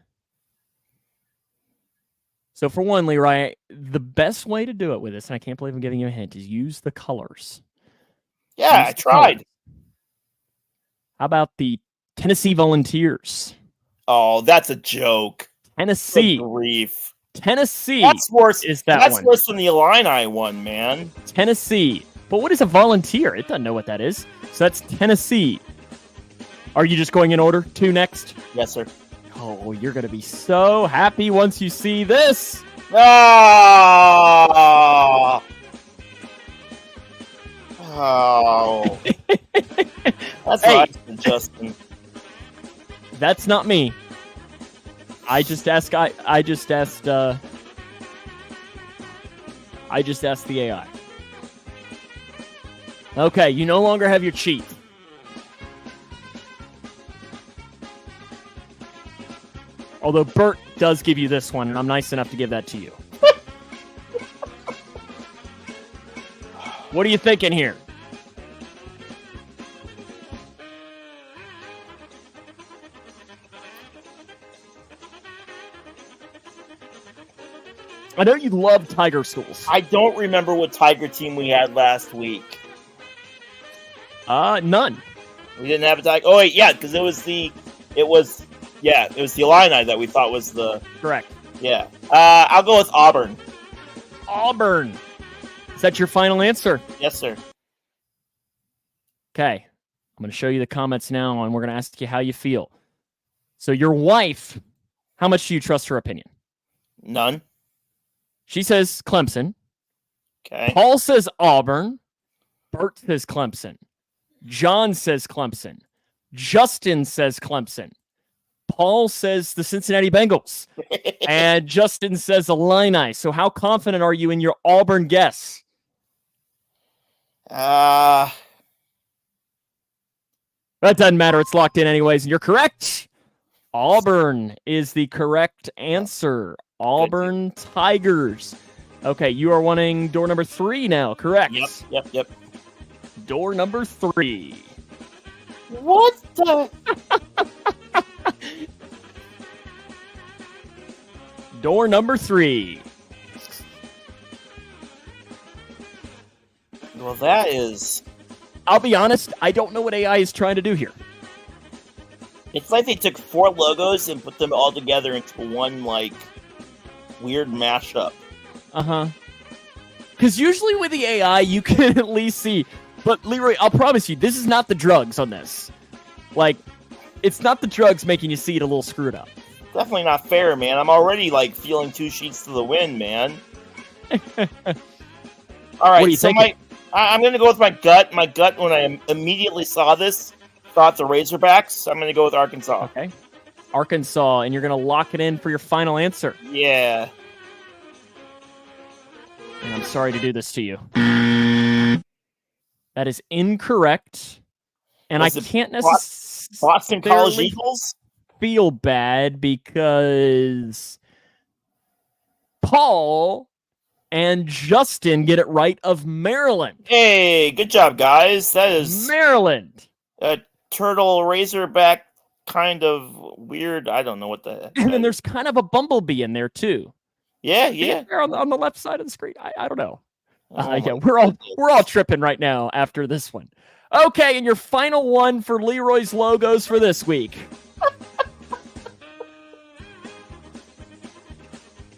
So for one, Leroy, the best way to do it with this, and I can't believe I'm giving you a hint, is use the colors. Yeah, I tried. Colors. How about the Tennessee Volunteers? Oh, that's a joke. Tennessee. Good grief. Tennessee. That's worse. That's worse than the Illini one, man. Tennessee. But what is a volunteer? It doesn't know what that is. So that's Tennessee. Are you just going in order? 2 next? Yes, sir. Oh, you're going to be so happy once you see this. Oh. Oh. That's right, Justin. That's not me. I just asked the AI. Okay, you no longer have your cheat. Although Bert does give you this one, and I'm nice enough to give that to you. What are you thinking here? I know you love Tiger schools. I don't remember what Tiger team we had last week. None. We didn't have a Tiger. Oh wait, yeah, because it was the Illini that we thought was the correct. Yeah. I'll go with Auburn. Auburn. Is that your final answer? Yes, sir. Okay. I'm going to show you the comments now, and we're going to ask you how you feel. So your wife, how much do you trust her opinion? None. She says Clemson. Okay. Paul says Auburn. Bert says Clemson. John says Clemson. Justin says Clemson. Paul says the Cincinnati Bengals. And Justin says Illini. So how confident are you in your Auburn guess? That doesn't matter. It's locked in anyways. And you're correct. Auburn is the correct answer. Auburn Tigers. Okay, you are wanting door number 3 now, correct? Yep. Door number 3. What the? Door number 3. Well, that is... I'll be honest, I don't know what AI is trying to do here. It's like they took 4 logos and put them all together into one, weird mashup. Uh-huh. Because usually with the AI, you can at least see... But, Leroy, I'll promise you, this is not the drugs on this. It's not the drugs making you see it a little screwed up. Definitely not fair, man. I'm already, feeling 2 sheets to the wind, man. All right, what do you think? I'm going to go with my gut. My gut, when I immediately saw this, thought the Razorbacks. I'm going to go with Arkansas. Okay. Arkansas, and you're going to lock it in for your final answer. Yeah. And I'm sorry to do this to you. That is incorrect. And I can't necessarily... Boston College Eagles? Feel bad because Paul and Justin get it right of Maryland. Hey, good job, guys. That is... Maryland. A turtle razorback kind of weird. I don't know what the heck. And then there's kind of a bumblebee in there, too. Yeah. On the left side of the screen. I don't know. Yeah, we're all tripping right now after this one. Okay, and your final one for Leroy's logos for this week. I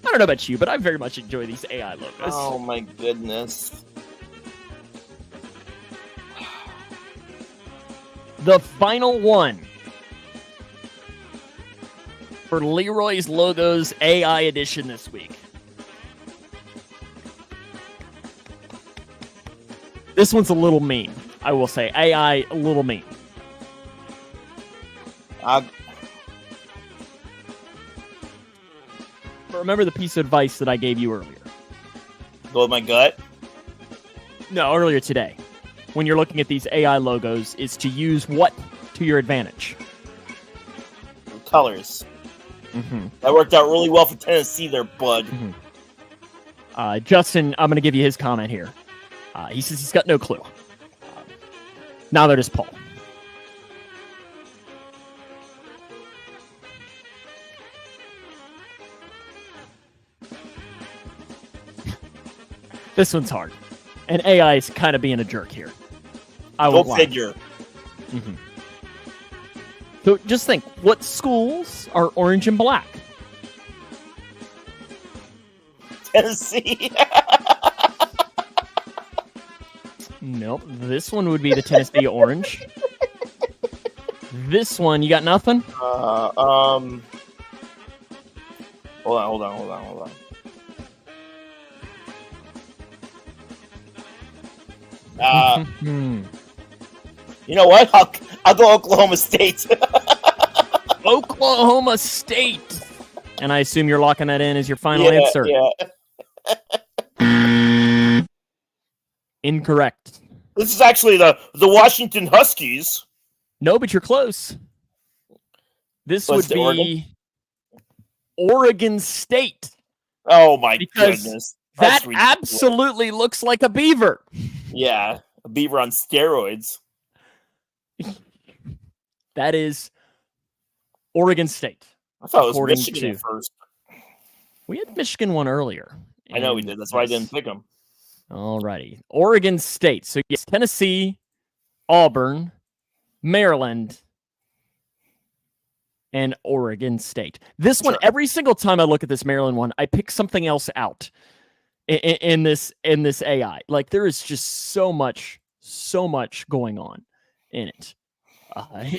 don't know about you, but I very much enjoy these AI logos. Oh my goodness. The final one for Leroy's logos AI edition this week. This one's a little mean, I will say. AI, a little mean. But remember the piece of advice that I gave you earlier? Go with my gut? No, earlier today. When you're looking at these AI logos, is to use what to your advantage? Colors. Mm-hmm. That worked out really well for Tennessee there, bud. Mm-hmm. Justin, I'm going to give you his comment here. He says he's got no clue. Neither does Paul. This one's hard. And AI is kind of being a jerk here. Go figure. Mm-hmm. So just think, what schools are orange and black? Tennessee. Nope. This one would be the Tennessee Orange. This one, you got nothing? Hold on. You know what? I'll go Oklahoma State. Oklahoma State. And I assume you're locking that in as your final answer. Yeah. Incorrect. This is actually the Washington Huskies. No, but you're close. This would be Oregon State. Oh my goodness. That absolutely looks like a beaver. Yeah, a beaver on steroids. That is Oregon State. I thought it was Michigan at first. We had Michigan one earlier. I know we did. That's why I didn't pick them. All righty. Oregon State. So yes, Tennessee, Auburn, Maryland, and Oregon State. This one, every single time I look at this Maryland one, I pick something else out in this AI. Like there is just so much going on in it.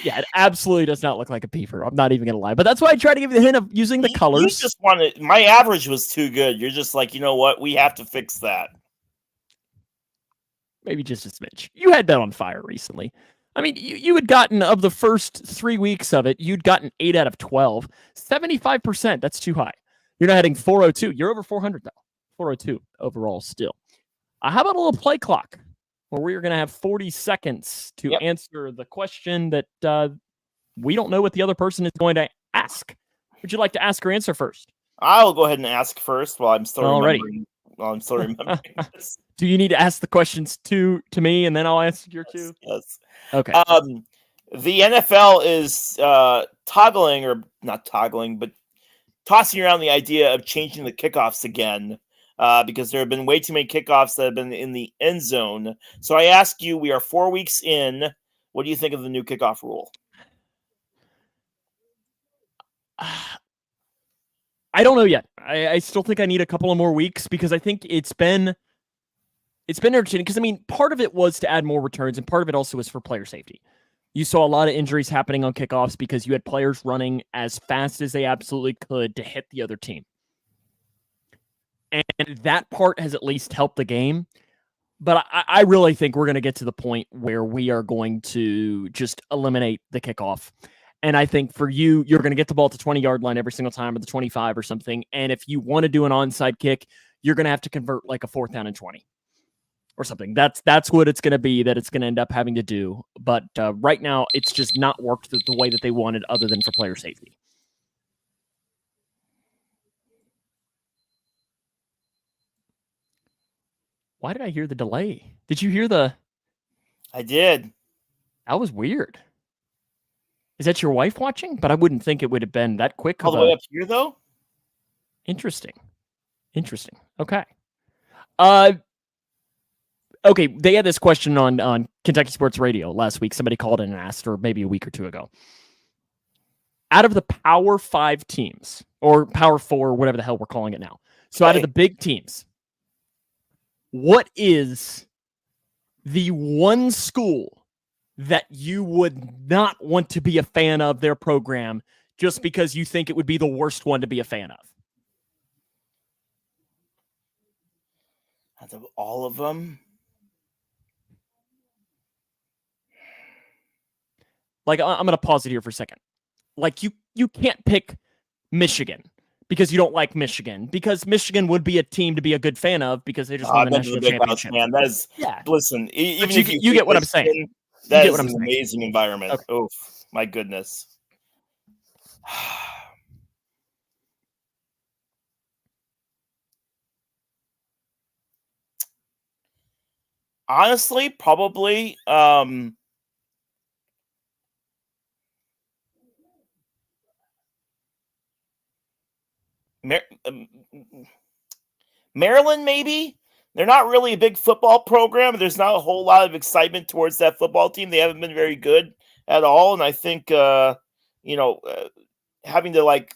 Yeah, it absolutely does not look like a beaver. I'm not even gonna lie, but that's why I try to give you the hint of using the colors. You just wanted my average was too good. You're just like, you know what? We have to fix that. Maybe just a smidge. You had that on fire recently. I mean, you had gotten, of the first 3 weeks of it, you'd gotten 8 out of 12. 75%, that's too high. You're not hitting 402. You're over 400, though. 402 overall still. How about a little play clock, where we're going to have 40 seconds to answer the question that we don't know what the other person is going to ask. Would you like to ask or answer first? I'll go ahead and ask first while I'm still remembering. This. Do you need to ask the questions to me, and then I'll answer your two? Yes. Okay. The NFL is toggling, or not toggling, but tossing around the idea of changing the kickoffs again because there have been way too many kickoffs that have been in the end zone. So I ask you, we are 4 weeks in. What do you think of the new kickoff rule? I don't know yet. I still think I need a couple of more weeks because I think it's been entertaining. Because I mean, part of it was to add more returns, and part of it also was for player safety. You saw a lot of injuries happening on kickoffs because you had players running as fast as they absolutely could to hit the other team, and that part has at least helped the game. But I really think we're going to get to the point where we are going to just eliminate the kickoff. And I think for you, you're going to get the ball to 20-yard line every single time, or the 25 or something. And if you want to do an onside kick, you're going to have to convert like a 4th down and 20 or something. That's what it's going to be, that it's going to end up having to do. But right now, it's just not worked the way that they wanted, other than for player safety. Why did I hear the delay? Did you hear the... I did. That was weird. Is that your wife watching? But I wouldn't think it would have been that quick. All the way up here, though? Interesting. Okay. Okay, they had this question on Kentucky Sports Radio last week. Somebody called in and asked, or maybe a week or two ago. Out of the Power 5 teams, or Power 4, whatever the hell we're calling it now. So out of the big teams, what is the one school that you would not want to be a fan of their program just because you think it would be the worst one to be a fan of? Out of all of them? Like, I'm going to pause it here for a second. Like, you can't pick Michigan because you don't like Michigan, because Michigan would be a team to be a good fan of because they just won the national championship. Man, that is, listen, even if you get what I'm saying. That is an amazing environment. Okay. Oh, my goodness. Honestly, probably Maryland, maybe. They're not really a big football program. There's not a whole lot of excitement towards that football team. They haven't been very good at all. And I think, having to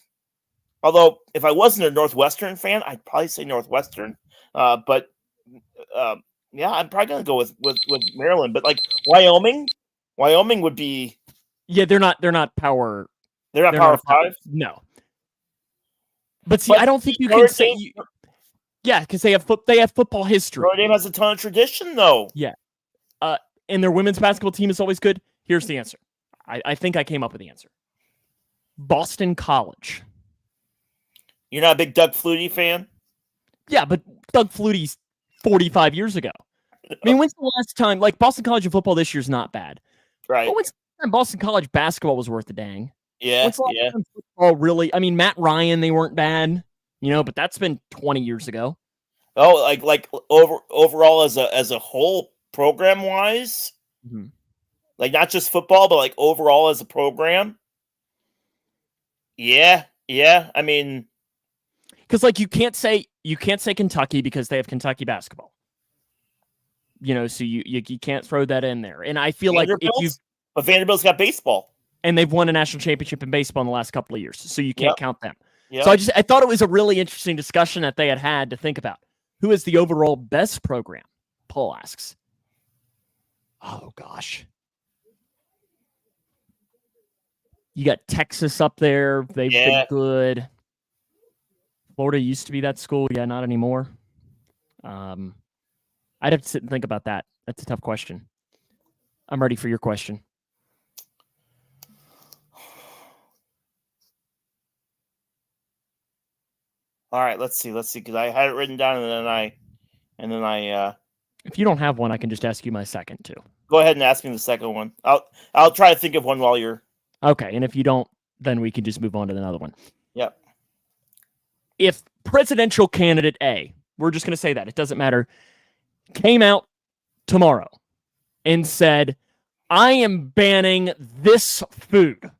although if I wasn't a Northwestern fan, I'd probably say Northwestern. But I'm probably going to go with Maryland. But Wyoming would be. Yeah, they're not power. They're not Power 5? No. But see, I don't think you can say. Yeah, because they have football history. Notre Dame has a ton of tradition, though. Yeah. And their women's basketball team is always good. Here's the answer. I think I came up with the answer. Boston College. You're not a big Doug Flutie fan? Yeah, but Doug Flutie's 45 years ago. I mean, when's the last time? Boston College in football this year's not bad. Right. But when's the time Boston College basketball was worth a dang? Yeah, when's the last time football really? I mean, Matt Ryan, they weren't bad, but that's been 20 years ago. Oh, overall as a whole, program wise, not just football, but overall as a program. Yeah. I mean, because you can't say Kentucky because they have Kentucky basketball. So you can't throw that in there. And I feel but Vanderbilt's got baseball, and they've won a national championship in baseball in the last couple of years, so you can't count them. Yep. So I thought it was a really interesting discussion that they had to think about. Who is the overall best program? Paul asks. Oh, gosh. You got Texas up there. They've been good. Florida used to be that school. Yeah, not anymore. I'd have to sit and think about that. That's a tough question. I'm ready for your question. All right, let's see, because I had it written down, and then I. If you don't have one, I can just ask you my second too. Go ahead and ask me the second one. I'll try to think of one while you're. Okay, and if you don't, then we can just move on to another one. Yep. If presidential candidate A, we're just going to say that, it doesn't matter, came out tomorrow and said, I am banning this food,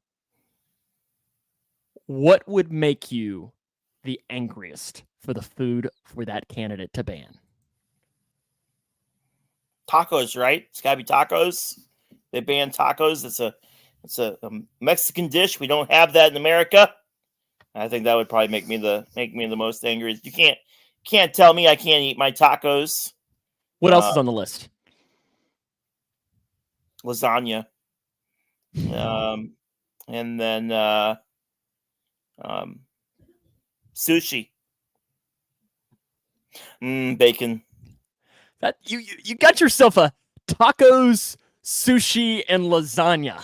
what would make you the angriest for the food for that candidate to ban? Tacos, right? It's got to be tacos. They ban tacos. It's a Mexican dish. We don't have that in America. I think that would probably make me the most angry. You can't tell me I can't eat my tacos. What else is on the list? Lasagna. And then sushi. Bacon. That you got yourself a tacos, sushi, and lasagna.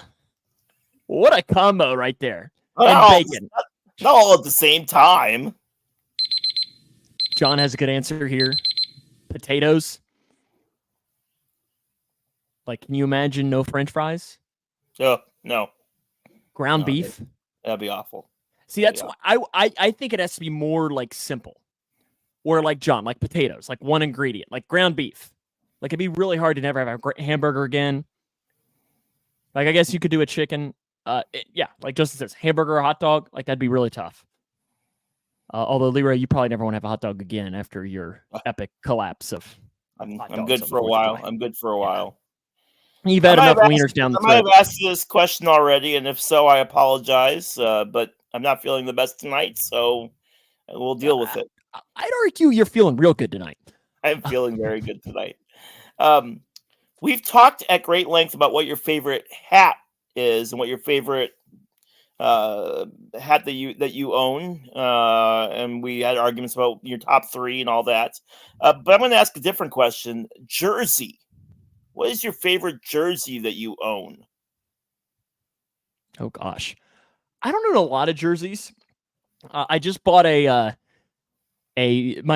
What a combo right there. And bacon. Not all at the same time. John has a good answer here. Potatoes. Can you imagine no French fries? Oh, no. Ground beef? That'd be awful. See, that's why I think it has to be more simple. Or John, potatoes, one ingredient, ground beef. It'd be really hard to never have a hamburger again. I guess you could do a chicken. Justin says, hamburger or hot dog, that'd be really tough. Although, Leroy, you probably never want to have a hot dog again after your epic collapse of hot I'm dogs good on the for a 4th of while. July. I'm good for a Yeah. while. You've had enough wieners down the I might throat. have asked you this question already, and if so, I apologize. But I'm not feeling the best tonight, so we'll deal with it. I'd argue you're feeling real good tonight. I'm feeling very good tonight. We've talked at great length about what your favorite hat is and what your favorite hat that you own, and we had arguments about your top 3 and all that. But I'm going to ask a different question. Jersey. What is your favorite jersey that you own? Oh gosh, I don't own a lot of jerseys. I just bought my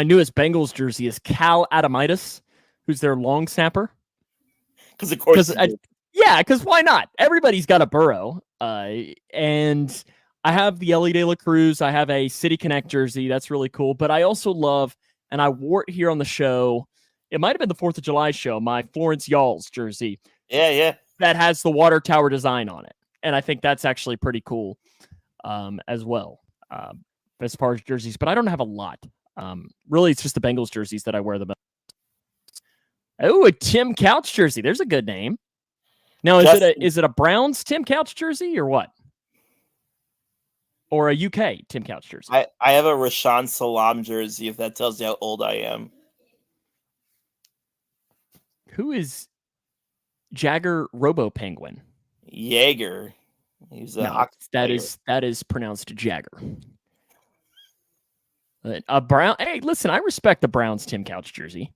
newest Bengals jersey is Cal Adamitis, who's their long snapper. Because of course, because why not? Everybody's got a Burrow, and I have the Ellie De La Cruz. I have a City Connect jersey. That's really cool. But I also love, and I wore it here on the show. It might have been the 4th of July show. My Florence Y'alls jersey. Yeah. That has the water tower design on it, and I think that's actually pretty cool, as well. As far as jerseys, but I don't have a lot. Really, it's just the Bengals jerseys that I wear the most. Oh, a Tim Couch jersey. There's a good name. Now, is it a Browns Tim Couch jersey or what? Or a UK Tim Couch jersey? I have a Rashawn Salam jersey, if that tells you how old I am. Who is Jagger Robo Penguin? Jaeger. He's a hockey player. That is pronounced Jagger. A Brown. Hey, listen, I respect the Browns Tim Couch jersey.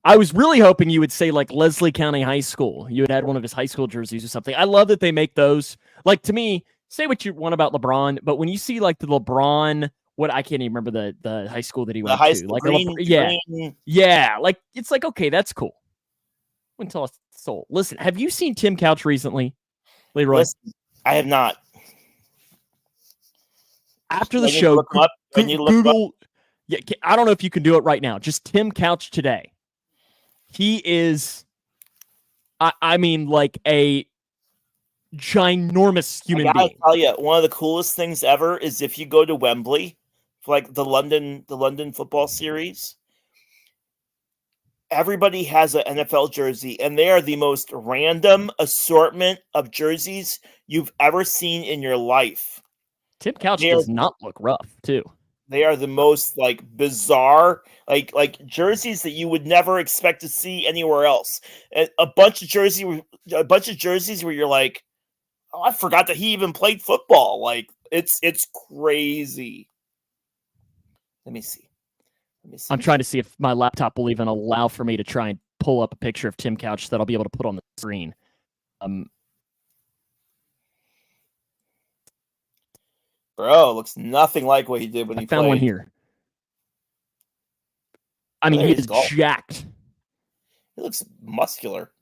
I was really hoping you would say like Leslie County High School. You had one of his high school jerseys or something. I love that they make those. Like, to me, say what you want about LeBron, but when you see like the LeBron, I can't even remember the high school that he went to. Like green. Yeah. Like, it's like, okay, that's cool. Wouldn't tell a soul. Listen, have you seen Tim Couch recently, Leroy? Listen, I have not. After the show, Google. Yeah, I don't know if you can do it right now. Just Tim Couch today. He is, I mean, like a ginormous human being. I tell you, one of the coolest things ever is if you go to Wembley, for like the London football series. Everybody has an NFL jersey, and they are the most random assortment of jerseys you've ever seen in your life. Tim Couch does not look rough, too. They are the most like bizarre, like jerseys that you would never expect to see anywhere else. A bunch of jerseys where you're like, oh, I forgot that he even played football. Like it's crazy. Let me see. I'm trying to see if my laptop will even allow for me to try and pull up a picture of Tim Couch that I'll be able to put on the screen. Bro, looks nothing like what he did when he found played. One here. I mean, he is jacked. He looks muscular.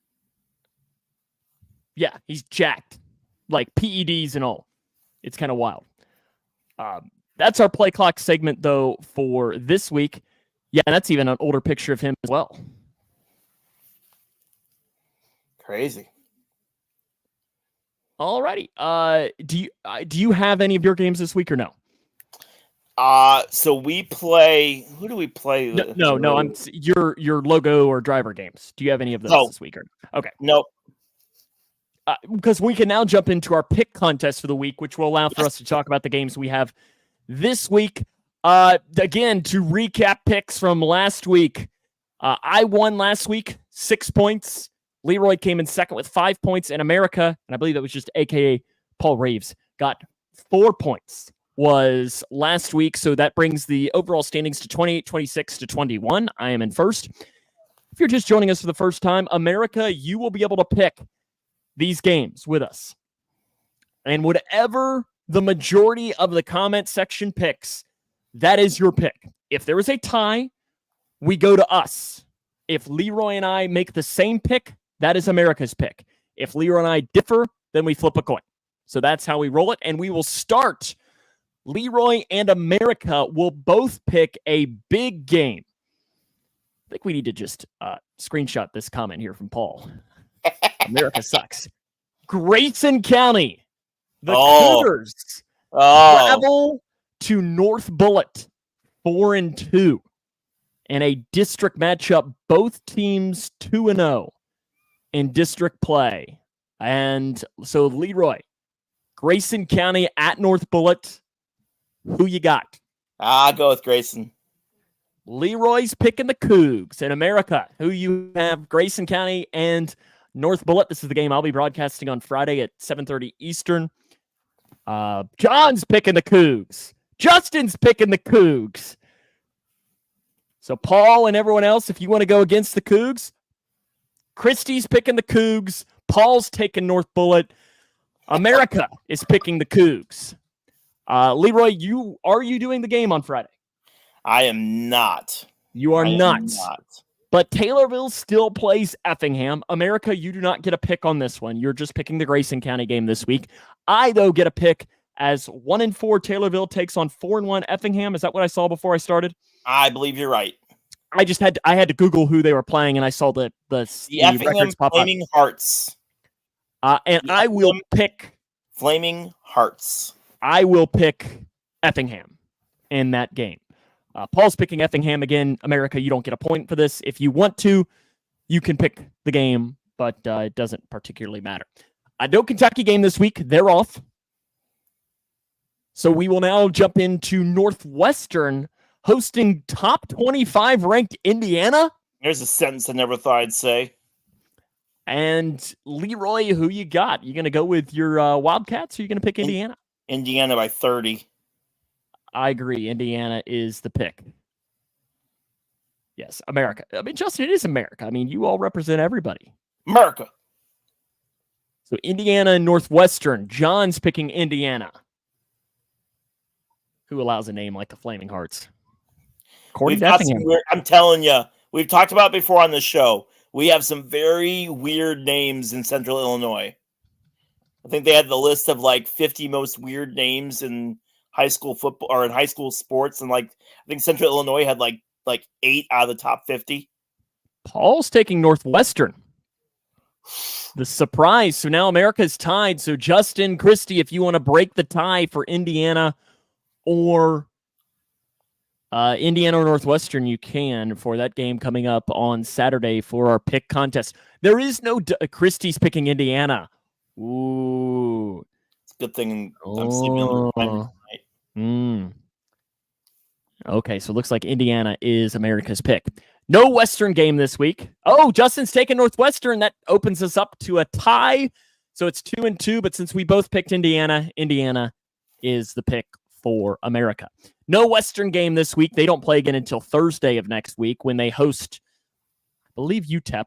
Yeah, he's jacked. Like PEDs and all. It's kind of wild. That's our play clock segment, though, for this week. Yeah, and that's even an older picture of him as well. Crazy. Alrighty. Do you have any of your games this week or no? So we play. Who do we play? No. I'm your logo or driver games. Do you have any of those this week? Okay. Nope. Because we can now jump into our pick contest for the week, which will allow for us to talk about the games we have this week. Again, to recap picks from last week, I won last week 6 points. Leroy came in second with 5 points, and America, and I believe that was just AKA Paul Reeves, got 4 points. Was last week, so that brings the overall standings to 28, 26 to 21. I am in first. If you're just joining us for the first time, America, you will be able to pick these games with us. And whatever the majority of the comment section picks, that is your pick. If there is a tie, we go to us. If Leroy and I make the same pick, that is America's pick. If Leroy and I differ, then we flip a coin. So that's how we roll it. And we will start. Leroy and America will both pick a big game. I think we need to just screenshot this comment here from Paul. America sucks. Grayson County. The Cougars travel to North Bullitt 4-2. in a district matchup. Both teams 2-0 in district play. And so, Leroy, Grayson County at North Bullitt. Who you got? I'll go with Grayson. Leroy's picking the Cougs. In America, who you have? Grayson County and North Bullitt. This is the game I'll be broadcasting on Friday at 7:30 Eastern. John's picking the Cougs. Justin's picking the Cougs. So Paul and everyone else, if you want to go against the Cougs, Christy's picking the Cougs. Paul's taking North Bullitt. America is picking the Cougs. Leroy, are you doing the game on Friday? I am not. You are not. But Taylorville still plays Effingham. America, you do not get a pick on this one. You're just picking the Grayson County game this week. I, though, get a pick as 1-4 Taylorville takes on 4-1 Effingham. Is that what I saw before I started? I believe you're right. I had to Google who they were playing, and I saw the Effingham Flaming Hearts. And I will pick Flaming Hearts. I will pick Effingham in that game. Paul's picking Effingham again. America, you don't get a point for this. If you want to, you can pick the game, but it doesn't particularly matter. No Kentucky game this week. They're off. So we will now jump into Northwestern hosting top 25 ranked Indiana. There's a sentence I never thought I'd say. And Leroy, who you got? You going to go with your Wildcats, or are you going to pick Indiana? Indiana by 30. I agree. Indiana is the pick. Yes, America. I mean, Justin, it is America. I mean, you all represent everybody. America. So Indiana and Northwestern. John's picking Indiana. Who allows a name like the Flaming Hearts? I'm telling you, we've talked about it before on the show. We have some very weird names in Central Illinois. I think they had the list of like 50 most weird names in high school football or in high school sports, and like I think Central Illinois had like 8 out of the top 50. Paul's taking Northwestern. The surprise. So now America's tied. So Justin, Christy, if you want to break the tie for Indiana or Indiana or Northwestern, you can for that game coming up on Saturday for our pick contest. There is no Christy's picking Indiana. Ooh, it's a good thing I'm sleeping on the tonight. Okay, so it looks like Indiana is America's pick. No Western game this week. Oh, Justin's taking Northwestern. That opens us up to a tie. So it's 2-2, but since we both picked Indiana, Indiana is the pick for America. No Western game this week. They don't play again until Thursday of next week when they host, I believe, UTEP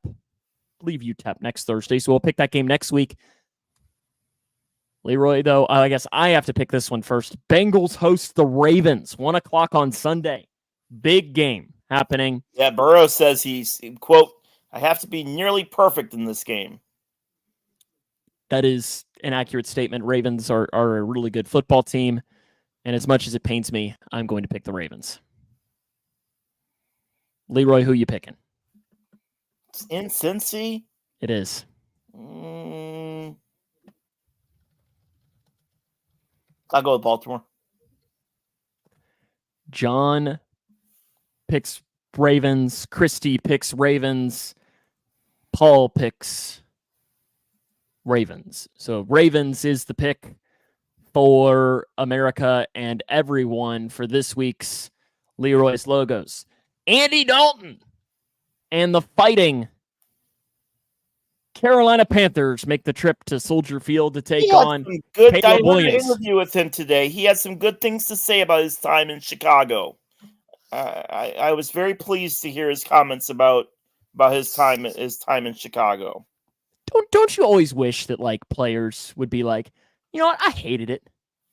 next Thursday. So we'll pick that game next week. Leroy, though, I guess I have to pick this one first. Bengals host the Ravens, 1 o'clock on Sunday. Big game happening. Yeah, Burrow says he's, quote, I have to be nearly perfect in this game. That is an accurate statement. Ravens are a really good football team. And as much as it pains me, I'm going to pick the Ravens. Leroy, who you picking? It's in Cincy? It is. I'll go with Baltimore. John picks Ravens. Christy picks Ravens. Paul picks Ravens. So Ravens is the pick for America and everyone for this week's Leroy's Logos. Andy Dalton and the Fighting Carolina Panthers make the trip to Soldier Field to take on Caleb Williams. Interview with him today. He had some good things to say about his time in Chicago. I was very pleased to hear his comments about his time in Chicago. Don't you always wish that like players would be like, you know what, I hated it.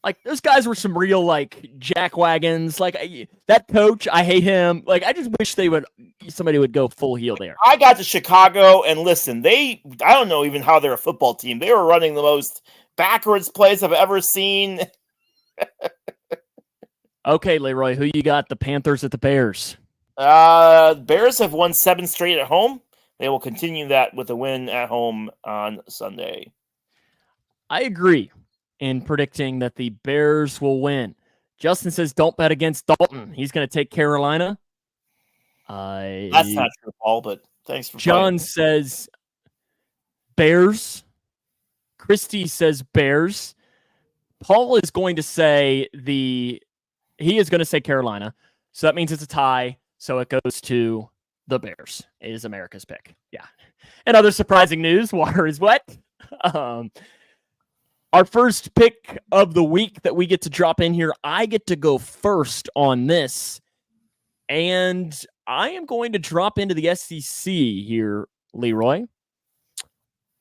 Like those guys were some real like jackwagons. Like that coach, I hate him. Like I just wish somebody would go full heel there. I got to Chicago and listen, I don't know even how they're a football team. They were running the most backwards plays I've ever seen. Okay, Leroy, who you got? The Panthers at the Bears? Bears have won 7 straight at home. They will continue that with a win at home on Sunday. I agree in predicting that the Bears will win. Justin says don't bet against Dalton. He's going to take Carolina. That's not true, Paul, but thanks for John playing. says Bears. Christy says Bears. Paul is going to say he is going to say Carolina. So that means it's a tie. So it goes to the Bears. It is America's pick. Yeah. And other surprising news, water is wet. Our first pick of the week that we get to drop in here, I get to go first on this. And I am going to drop into the SEC here, Leroy,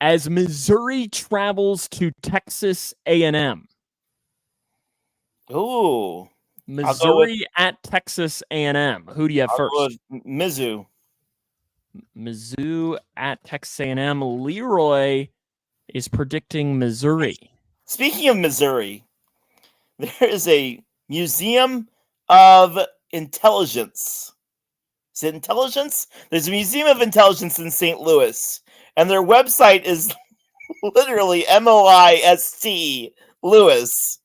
as Missouri travels to Texas A&M. Ooh. Missouri at Texas A&M. Who do you have I'll first? go with Mizzou. Mizzou at Texas A&M. Leroy is predicting Missouri. Speaking of Missouri, there is a Museum of Intelligence. Is it Intelligence? There's a Museum of Intelligence in St. Louis, and their website is literally MOIST Lewis.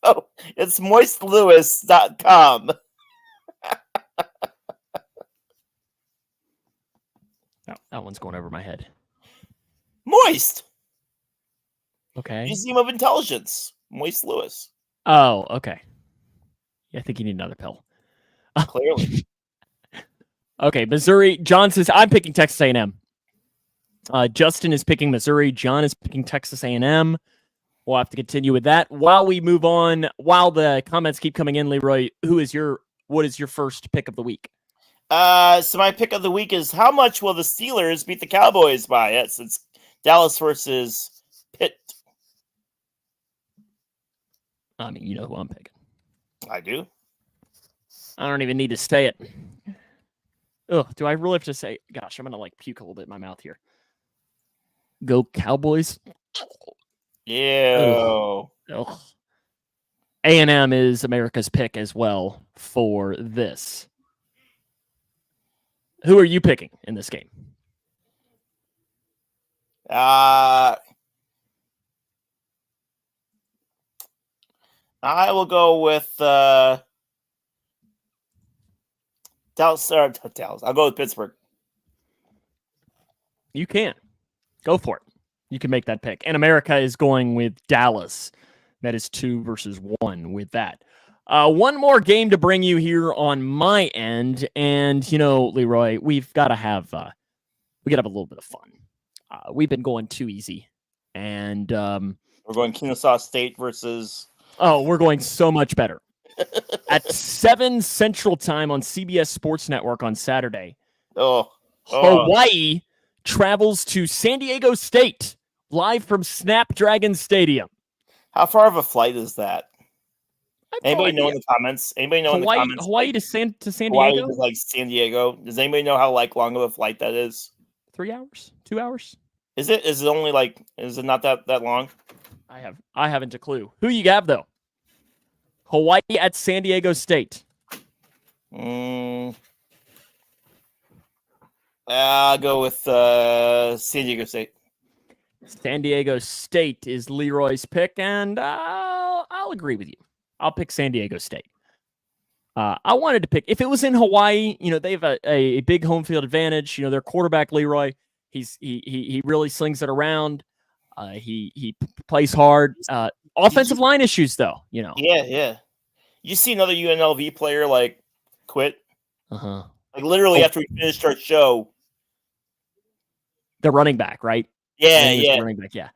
So it's moistlewis.com. Oh, that one's going over my head. Moist. Okay. Museum of Intelligence. Moist Lewis. Oh, okay. Yeah, I think you need another pill. Clearly. Okay, Missouri. John says, I'm picking Texas A&M. Justin is picking Missouri. John is picking Texas A&M. We'll have to continue with that. While we move on, while the comments keep coming in, Leroy, what is your first pick of the week? So my pick of the week is how much will the Steelers beat the Cowboys by? Yes, it's Dallas versus Pitt. I mean, you know who I'm picking. I do. I don't even need to say it. Ugh, do I really have to say? Gosh, I'm gonna puke a little bit in my mouth here. Go Cowboys. Ew. Ugh. A&M is America's pick as well for this. Who are you picking in this game? I will go with Dallas. Dallas. I'll go with Pittsburgh. You can. Go for it. You can make that pick. And America is going with Dallas. That is 2 versus 1 with that. One more game to bring you here on my end. And, Leroy, we've got to have a little bit of fun. We've been going too easy. And we're going Kennesaw State versus... Oh, we're going so much better. At 7 Central Time on CBS Sports Network on Saturday, Hawaii travels to San Diego State, live from Snapdragon Stadium. How far of a flight is that? Anybody know in the comments? Anybody know in the comments? Hawaii to San Diego? Hawaii is San Diego. Does anybody know how long of a flight that is? 3 hours? 2 hours? Is it? Is it only is it not that long? I haven't a clue. Who you have though? Hawaii at San Diego State. I'll go with San Diego State. San Diego State is Leroy's pick, and I'll agree with you. I'll pick San Diego State. I wanted to pick, if it was in Hawaii, they have a big home field advantage. Their quarterback, Leroy, he really slings it around. He plays hard. Offensive line issues, though, Yeah. You see another UNLV player quit? Uh-huh. Literally after we finished our show. The running back, right? Yeah. Running back, yeah.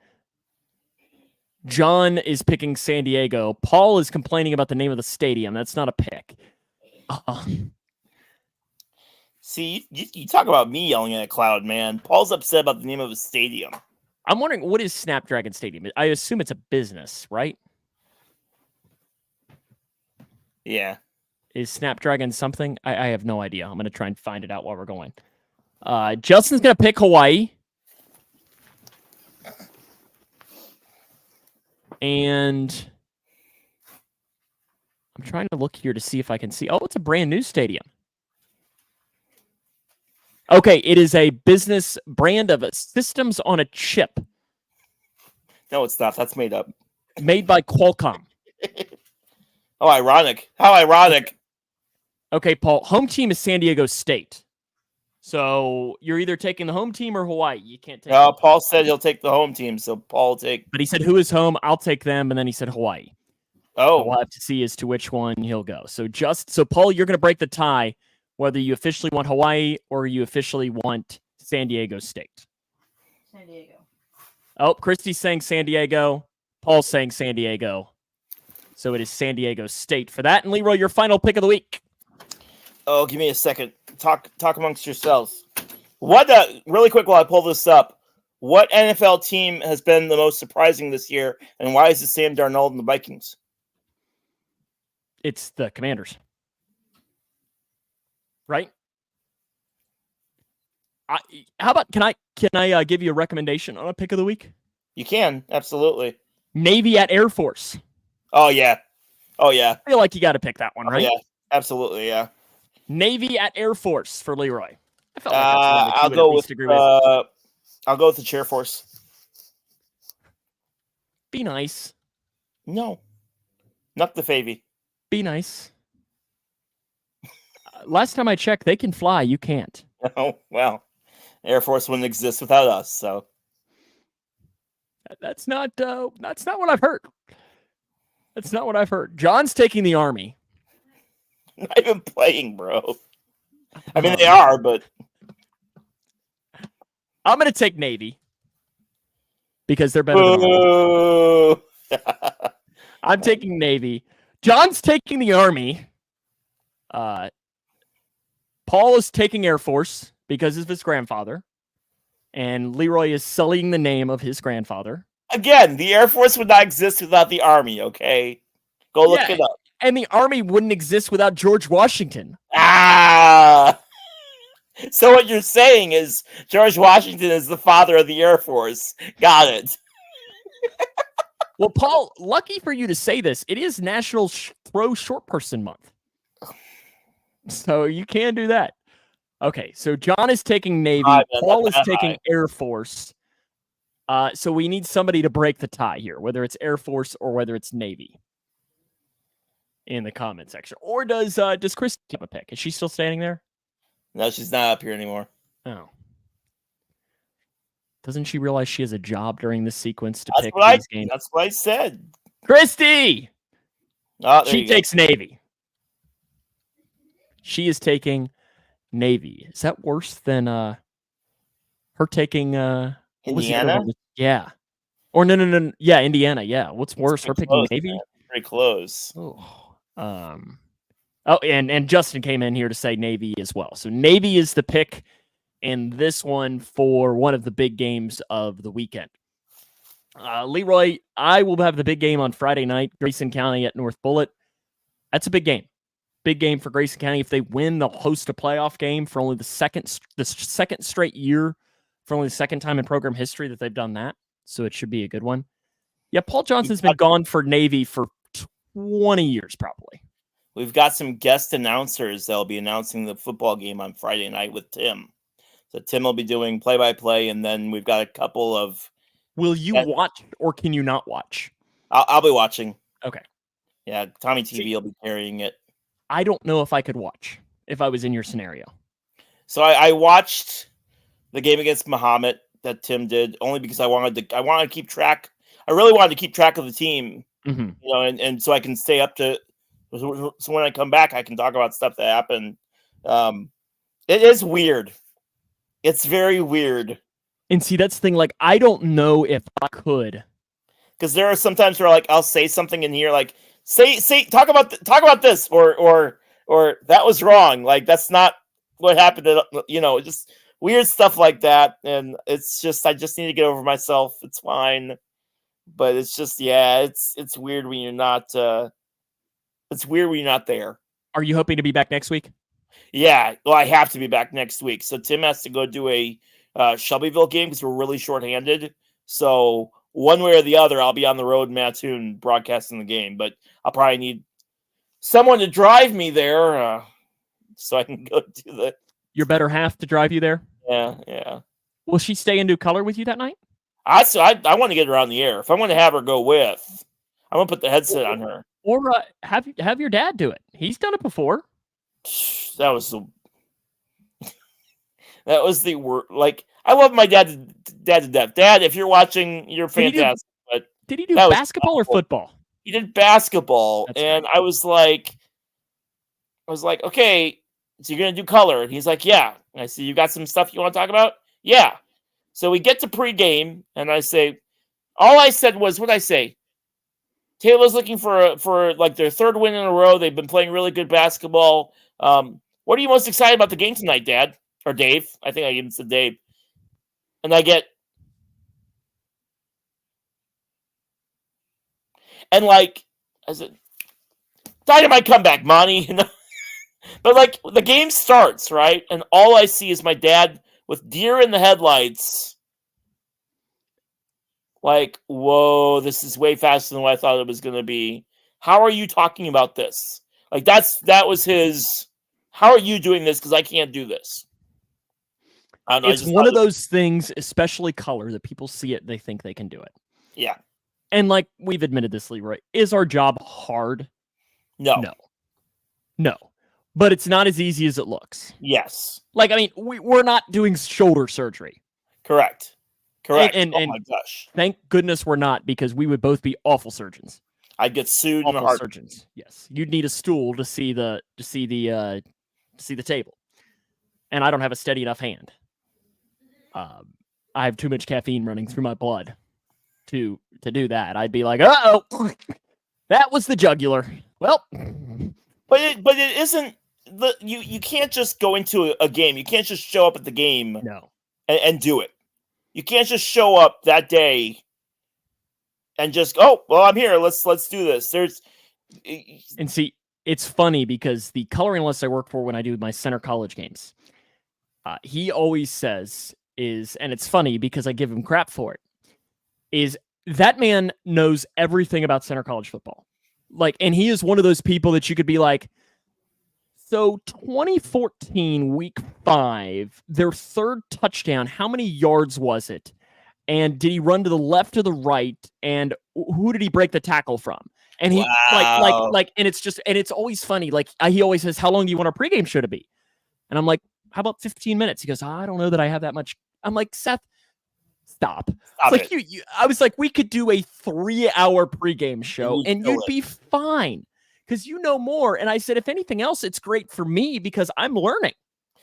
John is picking San Diego. Paul is complaining about the name of the stadium. That's not a pick. See, you talk about me yelling at a cloud, man. Paul's upset about the name of a stadium. I'm wondering, what is Snapdragon Stadium? I assume it's a business, right? Yeah. Is Snapdragon something? I have no idea. I'm going to try and find it out while we're going. Justin's going to pick Hawaii. And I'm trying to look here to see if I can see. Oh, it's a brand new stadium. Okay, it is a business brand of systems on a chip. No, it's not. That's made up. Made by Qualcomm. Oh, ironic. How ironic. Okay, Paul. Home team is San Diego State. So you're either taking the home team or Hawaii. You can't take. Paul said he'll take the home team, so Paul will take. But he said, "Who is home? I'll take them." And then he said Hawaii. Oh, So we'll have to see as to which one he'll go. So Paul, you're going to break the tie, whether you officially want Hawaii or you officially want San Diego State. San Diego. Oh, Christy's saying San Diego. Paul's saying San Diego. So it is San Diego State for that. And Leroy, your final pick of the week. Oh, give me a second. Talk amongst yourselves. What? Really quick while I pull this up. What NFL team has been the most surprising this year, and why is it Sam Darnold and the Vikings? It's the Commanders. Right? How about can I give you a recommendation on a pick of the week? You can, absolutely. Navy at Air Force. Oh yeah. I feel like you got to pick that one, right? Yeah, absolutely, yeah. Navy at Air Force for Leroy. I felt like I'll go with the Chair Force. Be nice. No, not the Favy. Be nice. Last time I checked, they can fly. You can't. Oh well, Air Force wouldn't exist without us. So that's not what I've heard. That's not what I've heard. John's taking the Army. Not even playing, bro. I mean, they are, but I'm going to take Navy because they're better than Army. I'm taking Navy. John's taking the Army. Paul is taking Air Force because of his grandfather. And Leroy is sullying the name of his grandfather. Again, the Air Force would not exist without the Army, okay? Go look it up. And the Army wouldn't exist without George Washington. So what you're saying is George Washington is the father of the Air Force. Got it. Well, Paul, lucky for you to say this, it is National Throw Short Person Month. So you can do that. Okay, so John is taking Navy. Paul is taking Air Force. So we need somebody to break the tie here, whether it's Air Force or whether it's Navy. In the comment section. Or does Chris have a pick? Is she still standing there? No, she's not up here anymore. Oh. Doesn't she realize she has a job during this sequence to pick these games? That's what I said. Christy! She takes Navy. She is taking Navy. Is that worse than her taking Indiana? Yeah. Or no. Yeah, Indiana. Yeah. What's worse? Her picking Navy? Man. Pretty close. And Justin came in here to say Navy as well. So Navy is the pick in this one for one of the big games of the weekend. Leroy, I will have the big game on Friday night, Grayson County at North Bullitt. That's a big game. Big game for Grayson County. If they win, they'll host a playoff game for only the second straight year, for only the second time in program history that they've done that. So it should be a good one. Yeah, Paul Johnson's been gone for Navy for 20 years, probably. We've got some guest announcers that'll be announcing the football game on Friday night with Tim. So Tim will be doing play-by-play, and then we've got a couple of... Will you watch, or can you not watch? I'll be watching. Okay. Yeah, Tommy TV will be carrying it. I don't know if I could watch if I was in your scenario. So I watched the game against Muhammad that Tim did, only because I wanted to keep track. I really wanted to keep track of the team. Mm-hmm. You know, and so I can stay up to, so when I come back, I can talk about stuff that happened. It is weird. It's very weird. And see, that's the thing. Like, I don't know if I could, because there are sometimes where like I'll say something in here, like talk about this, or that was wrong. Like that's not what happened. Just weird stuff like that. And it's just I just need to get over myself. It's fine. But it's just, it's weird when you're not. It's weird when you're not there. Are you hoping to be back next week? Yeah, well, I have to be back next week. So Tim has to go do a Shelbyville game because we're really shorthanded. So one way or the other, I'll be on the road in Mattoon broadcasting the game. But I'll probably need someone to drive me there so I can go do the. Your better half to drive you there? Yeah. Will she stay and do color with you that night? I want to get her on the air. If I want to have her go with, I'm gonna put the headset on her. Or have your dad do it. He's done it before. That was the word. Like, I love my dad to death. Dad, if you're watching, you're fantastic. But Did he do that was basketball or awful. football? He did basketball, That's and great. I was like, okay, so you're gonna do color? And he's like, yeah. And I said, you got some stuff you want to talk about? Yeah. So we get to pregame, and I say, all I said was, what did I say? Taylor's looking for like their third win in a row. They've been playing really good basketball. What are you most excited about the game tonight, Dad? Or Dave? I think I even said Dave. And I get, and like, I said, dynamite comeback, Monty. But like the game starts, right? And all I see is my dad with deer in the headlights. Like, whoa, this is way faster than what I thought it was going to be. How are you talking about this? Like, that was his, how are you doing this? Because I can't do this. I don't know. It's one of those things, especially color, that people see it, they think they can do it. Yeah. And like we've admitted this, Leroy, is our job hard? No. But it's not as easy as it looks. Yes. Like, I mean, we're not doing shoulder surgery. Correct. And oh my gosh. Thank goodness we're not, because we would both be awful surgeons. I'd get sued awful in a heart. Surgeons. Yes. You'd need a stool to see the table. And I don't have a steady enough hand. I have too much caffeine running through my blood to do that. I'd be like, uh-oh, that was the jugular. Well, but it isn't you can't just go into a game. You can't just show up at the game and do it. You can't just show up that day and just, oh, well, I'm here. Let's do this. And see, it's funny because the color analyst I work for when I do my center college games, he always says and it's funny because I give him crap for it, is that man knows everything about center college football. Like, and he is one of those people that you could be like, so 2014 week 5, their third touchdown, how many yards was it? And did he run to the left or the right? And who did he break the tackle from? And he like, and it's always funny. Like, he always says, how long do you want our pregame show to be? And I'm like, how about 15 minutes? He goes, I don't know that I have that much. I'm like, Seth, stop. Like you, I was like, we could do a 3-hour pregame show and you'd be fine because you know more. And I said, if anything else, it's great for me because I'm learning.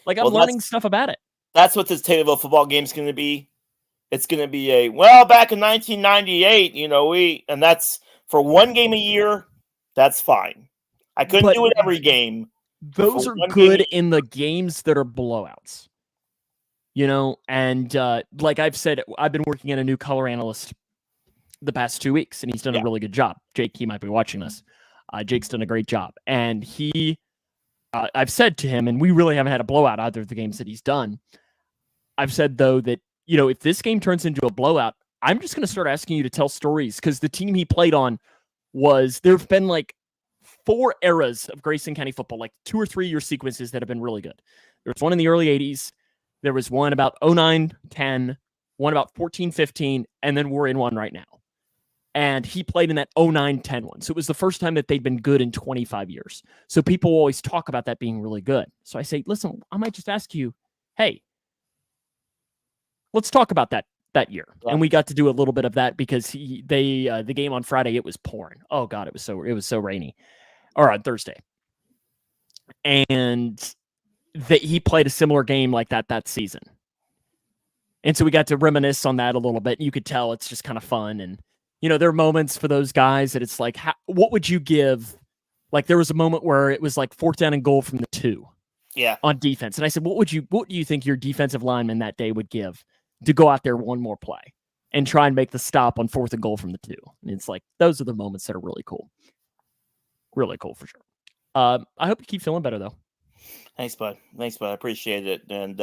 Like, I'm learning stuff about it. That's what this Taylorville football game is going to be. It's going to be back in 1998, and that's for one game a year. That's fine. I couldn't do it every game. Those are good in the games that are blowouts. And like I've said, I've been working in a new color analyst the past 2 weeks, and he's done a really good job. Jake, he might be watching this. Jake's done a great job. And I've said to him, and we really haven't had a blowout either of the games that he's done. I've said, though, that, if this game turns into a blowout, I'm just going to start asking you to tell stories because the team he played on there have been like 4 eras of Grayson County football, like 2 or 3 year sequences that have been really good. There was one in the early 80s. There was one about 09-10, one about 14-15, and then we're in one right now. And he played in that 09-10 one. So it was the first time that they'd been good in 25 years. So people always talk about that being really good. So I say, listen, I might just ask you, hey, let's talk about that year. Yeah. And we got to do a little bit of that because the game on Friday, it was pouring. Oh God, it was so rainy. Or on Thursday. And he played a similar game like that season. And so we got to reminisce on that a little bit. You could tell it's just kind of fun. And, there are moments for those guys that it's like, what would you give? Like, there was a moment where it was like 4th down and goal from the 2 on defense. And I said, what do you think your defensive lineman that day would give to go out there one more play and try and make the stop on 4th and goal from the 2? And it's like, those are the moments that are really cool. Really cool for sure. I hope you keep feeling better though. Thanks, bud. I appreciate it. And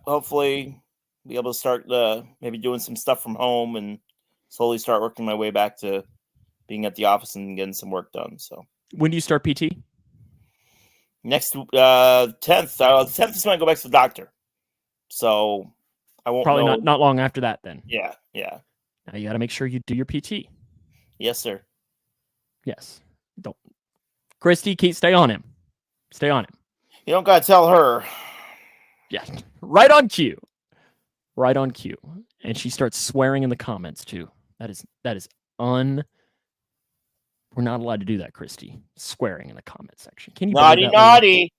hopefully be able to start maybe doing some stuff from home and slowly start working my way back to being at the office and getting some work done. So when do you start PT? Next 10th. 10th is when I go back to the doctor. So I won't probably know. not long after that then. Yeah. Now you got to make sure you do your PT. Yes, sir. Yes. Don't. Christy, stay on him. Stay on him. You don't gotta tell her. Yeah, right on cue. Right on cue. And she starts swearing in the comments too. That is We're not allowed to do that, Christy. Swearing in the comment section. Can you believe that, Leroy? Naughty.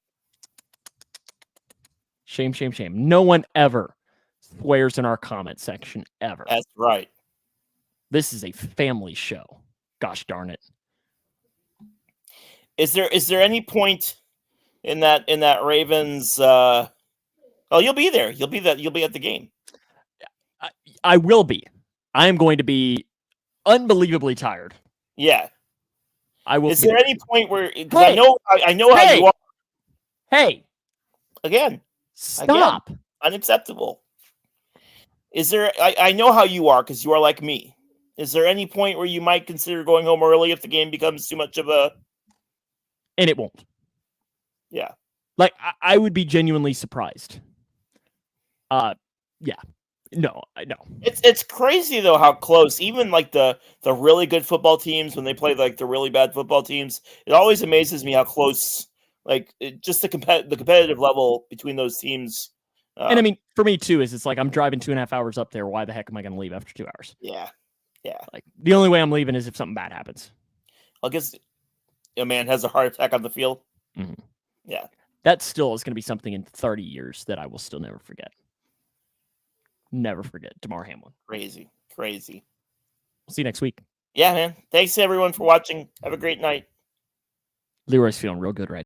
Shame, shame, shame. No one ever swears in our comment section ever. That's right. This is a family show. Gosh darn it. Is there any point in that Ravens you'll be there. You'll be at the game. I will be. I am going to be unbelievably tired. Yeah. I will. Is there any point where Hey! I know how you are Hey. again? Stop. Again, unacceptable. Is there I know how you are because you are like me. Is there any point where you might consider going home early if the game becomes too much of a And it won't. Yeah. Like I would be genuinely surprised. Yeah. No. It's crazy though how close even like the really good football teams when they play like the really bad football teams. It always amazes me how close just the competitive level between those teams. And I mean, for me too, it's like I'm driving 2.5 hours up there. Why the heck am I going to leave after 2 hours? Yeah. Like the only way I'm leaving is if something bad happens. I guess a man has a heart attack on the field. Mm-hmm. Yeah. That still is going to be something in 30 years that I will still never forget. Never forget. Damar Hamlin. Crazy. We'll see you next week. Yeah, man. Thanks everyone for watching. Have a great night. Leroy's feeling real good right